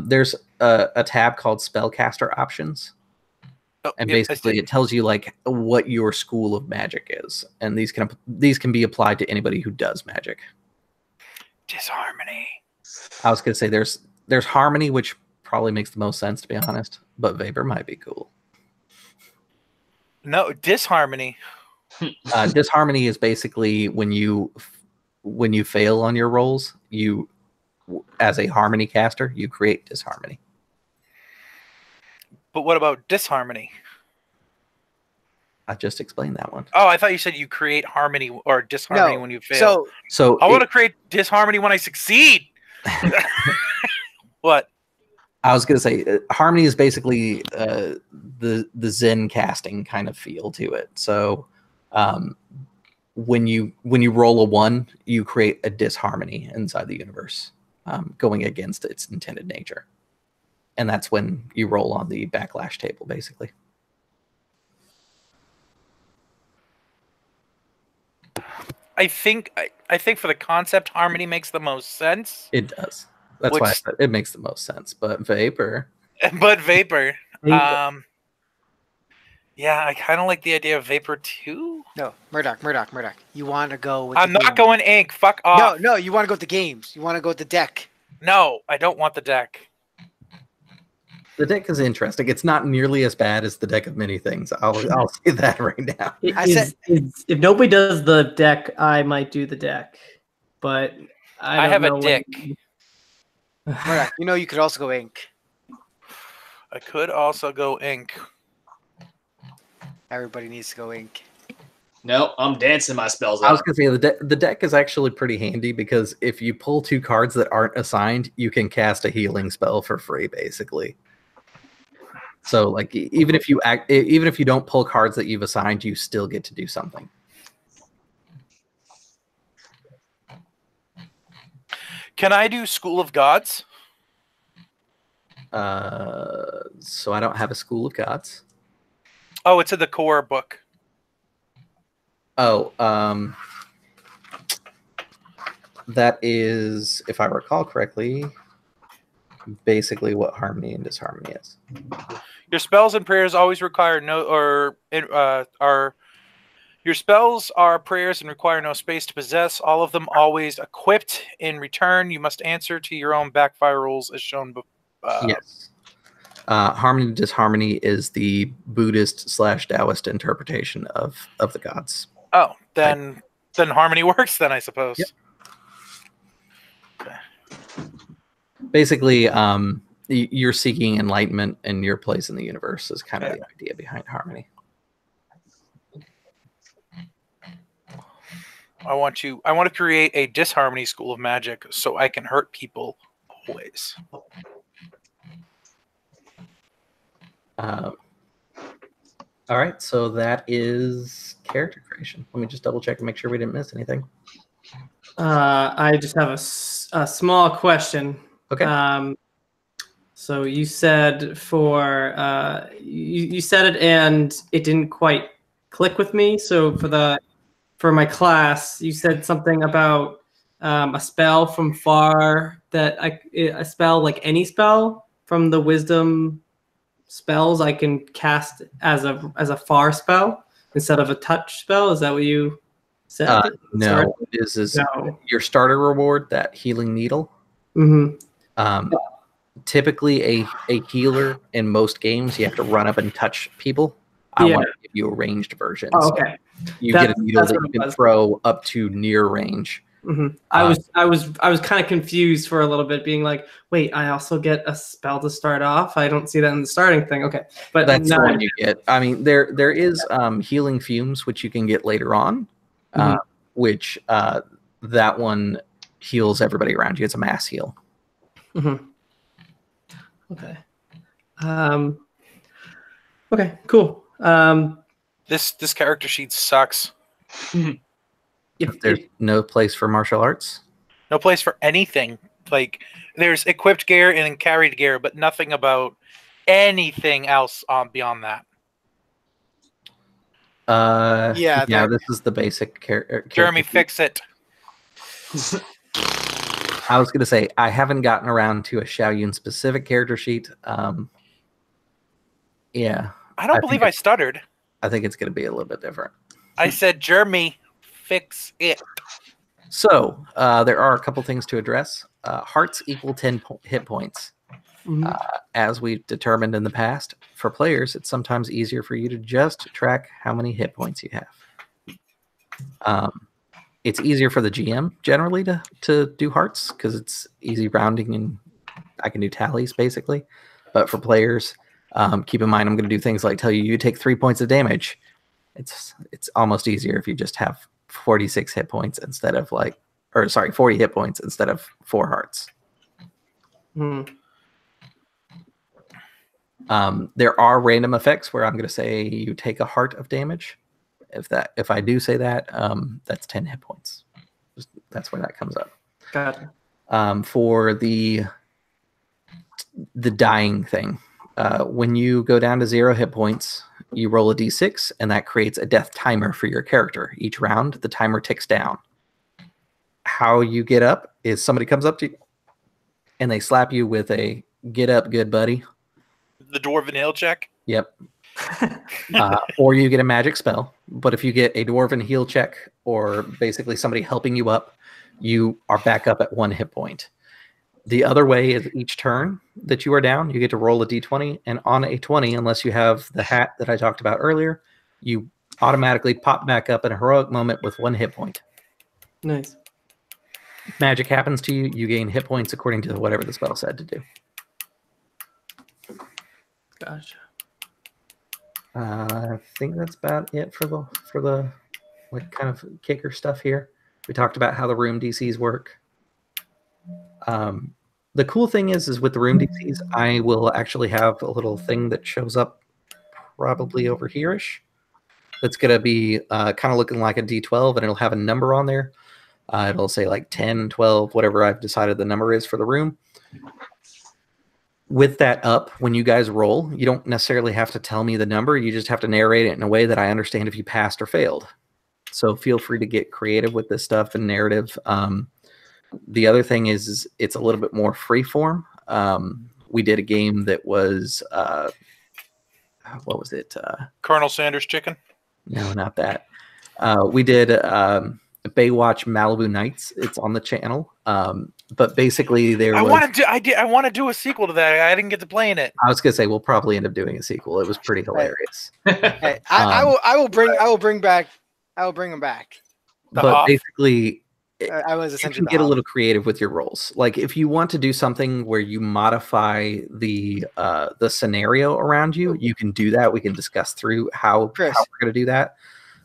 There's a tab called Spellcaster Options. And basically it tells you like what your school of magic is. And these can be applied to anybody who does magic. Disharmony. I was going to say there's Harmony, which probably makes the most sense, to be honest. But Vapor might be cool. No, Disharmony. Disharmony is basically when you fail on your rolls, you, as a harmony caster, you create disharmony. But what about disharmony? I just explained that one. Oh, I thought you said you create harmony or disharmony when you fail. So I want to create disharmony when I succeed. What? I was going to say harmony is basically the Zen casting kind of feel to it. So when you roll a 1, you create a disharmony inside the universe, going against its intended nature. And that's when you roll on the backlash table, basically. I think for the concept, Harmony makes the most sense. It does. That's why I said it makes the most sense. But Vapor. But Vapor. Yeah, I kind of like the idea of Vapor too. No, Murdoch. You want to go with I'm not going ink. Fuck off. No, you want to go with the games. You want to go with the deck. No, I don't want the deck. The deck is interesting. It's not nearly as bad as the deck of many things. I'll say that right now. If nobody does the deck, I might do the deck. But I have a dick. Murdoch, you could also go ink. I could also go ink. Everybody needs to go ink. No, I'm dancing my spells out. I was going to say the deck is actually pretty handy because if you pull 2 cards that aren't assigned, you can cast a healing spell for free, basically. So, like, even if you don't pull cards that you've assigned, you still get to do something. Can I do School of Gods? So I don't have a School of Gods. Oh, it's in the core book. Oh, that is, if I recall correctly, basically what Harmony and Disharmony is. Your spells and prayers always require your spells are prayers and require no space to possess. All of them always equipped. In return, you must answer to your own backfire rules as shown before. Yes. Harmony and Disharmony is the Buddhist/Taoist interpretation of the gods. Oh, then Harmony works then, I suppose. Yep. Okay. Basically, you're seeking enlightenment and your place in the universe is kind of the idea behind Harmony. I want to create a Disharmony School of Magic so I can hurt people always. All right, so that is character creation. Let me just double check and make sure we didn't miss anything. I just have a small question. Okay. So you said you said it and it didn't quite click with me. So for my class, you said something about a spell from far a spell like any spell from the wisdom spells I can cast as a far spell instead of a touch spell. Is that what you said? No, this is your starter reward, that healing needle. Mm-hmm. Typically a healer in most games, you have to run up and touch people. I want to give you a ranged version. Oh, okay. You get a needle that you can throw up to near range. Mm-hmm. I was kind of confused for a little bit, being like, wait, I also get a spell to start off? I don't see that in the starting thing. Okay. But that's the one you get. I mean, there is healing fumes, which you can get later on, which that one heals everybody around you. It's a mass heal. Mm-hmm. Okay. Okay, cool. This character sheet sucks. There's no place for martial arts? No place for anything. Like, there's equipped gear and carried gear, but nothing about anything else beyond that. This is the basic character. Jeremy, fix it. I was going to say, I haven't gotten around to a Shaoyun specific character sheet. I don't believe I stuttered. I think it's going to be a little bit different. I said, Jeremy, fix it. So there are a couple things to address. Hearts equal 10 hit points. As we've determined in the past, for players, it's sometimes easier for you to just track how many hit points you have. It's easier for the GM generally to do hearts because it's easy rounding and I can do tallies basically. But for players, keep in mind I'm going to do things like tell you take 3 points of damage. It's almost easier if you just have 46 hit points instead of 40 hit points instead of 4 hearts. There are random effects where I'm going to say you take a heart of damage. If I do say that, that's 10 hit points. That's where that comes up. Gotcha. For the dying thing, when you go down to 0 hit points, You roll a d6, and that creates a death timer for your character. Each round, the timer ticks down. How you get up is somebody comes up to you, and they slap you with a "Get up, good buddy." The Dwarven Hill check? Yep. Or you get a magic spell. But if you get a Dwarven heal check, or basically somebody helping you up, you are back up at 1 hit point. The other way is each turn that you are down, you get to roll a d20, and on a 20, unless you have the hat that I talked about earlier, you automatically pop back up in a heroic moment with 1 hit point. Nice. If magic happens to you, you gain hit points according to whatever the spell said to do. Gotcha. I think that's about it for the like kind of kicker stuff here. We talked about how the room DCs work. The cool thing is with the room DCs, I will actually have a little thing that shows up probably over here-ish. That's going to be kind of looking like a D12, and it'll have a number on there. It'll say like 10, 12, whatever I've decided the number is for the room. With that up, when you guys roll, you don't necessarily have to tell me the number. You just have to narrate it in a way that I understand if you passed or failed. So feel free to get creative with this stuff and narrative. The other thing is it's a little bit more free form. We did a game that was, what was it? Colonel Sanders Chicken? No, not that. We did Baywatch Malibu Nights. It's on the channel. But basically I want to do a sequel to that. I didn't get to play in it. I was gonna say we'll probably end up doing a sequel. It was pretty hilarious. Hey, I will bring them back. But basically, I was you can get a little creative with your roles. Like if you want to do something where you modify the scenario around you, you can do that. We can discuss through how we're going to do that.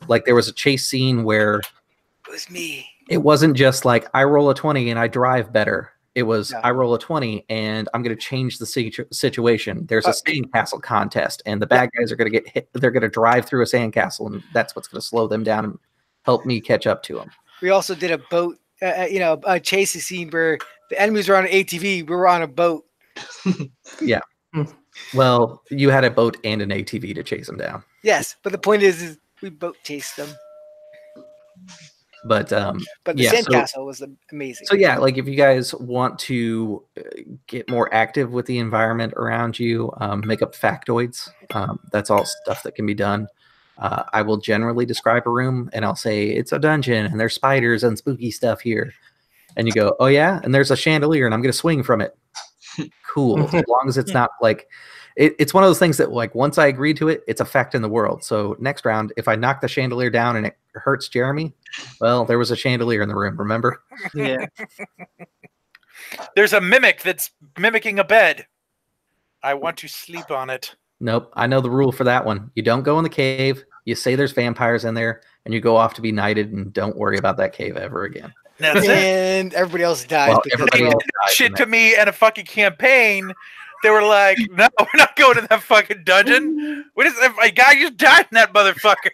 Like there was a chase scene where it was me. It wasn't just like I roll a 20 and I drive better. It was I roll a 20 and I'm going to change the situation. There's a sandcastle contest, and the bad guys are going to get hit. They're going to drive through a sandcastle, and that's what's going to slow them down and help me catch up to them. We also did a boat, a chasing scene where the enemies were on an ATV. We were on a boat. Yeah. Well, you had a boat and an ATV to chase them down. Yes, but the point is we boat chased them. But the sandcastle was amazing. So yeah, like if you guys want to get more active with the environment around you, make up factoids. That's all stuff that can be done. I will generally describe a room and I'll say it's a dungeon and there's spiders and spooky stuff here. And you go, oh yeah, and there's a chandelier and I'm going to swing from it. Cool. As long as it's not like it's one of those things that like once I agree to it, it's a fact in the world. So next round, if I knock the chandelier down and it hurts Jeremy, well, there was a chandelier in the room, remember? Yeah. There's a mimic that's mimicking a bed. I want to sleep on it. Nope. I know the rule for that one. You don't go in the cave. You say there's vampires in there, and you go off to be knighted, and don't worry about that cave ever again. And everybody else dies. Well, because they did that shit to me in a fucking campaign. They were like, no, we're not going to that fucking dungeon. A guy just died in that motherfucker.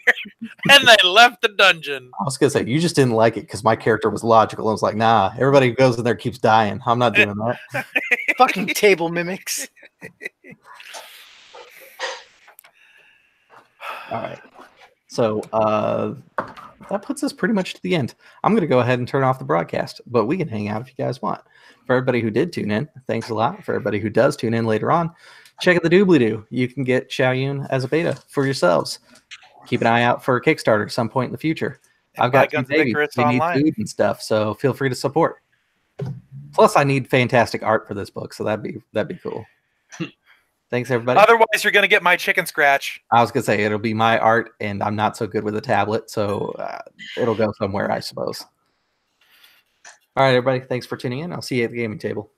And they left the dungeon. I was going to say, you just didn't like it because my character was logical. I was like, nah, everybody who goes in there keeps dying. I'm not doing that. Fucking table mimics. All right. So that puts us pretty much to the end. I'm going to go ahead and turn off the broadcast, but we can hang out if you guys want. For everybody who did tune in, thanks a lot. For everybody who does tune in later on, check out the doobly-doo. You can get Shaoyun as a beta for yourselves. Keep an eye out for a Kickstarter at some point in the future. I've got two babies. We need food and stuff, so feel free to support. Plus, I need fantastic art for this book, so that'd be cool. Thanks, everybody. Otherwise, you're going to get my chicken scratch. I was going to say, it'll be my art, and I'm not so good with a tablet, so it'll go somewhere, I suppose. All right, everybody. Thanks for tuning in. I'll see you at the gaming table.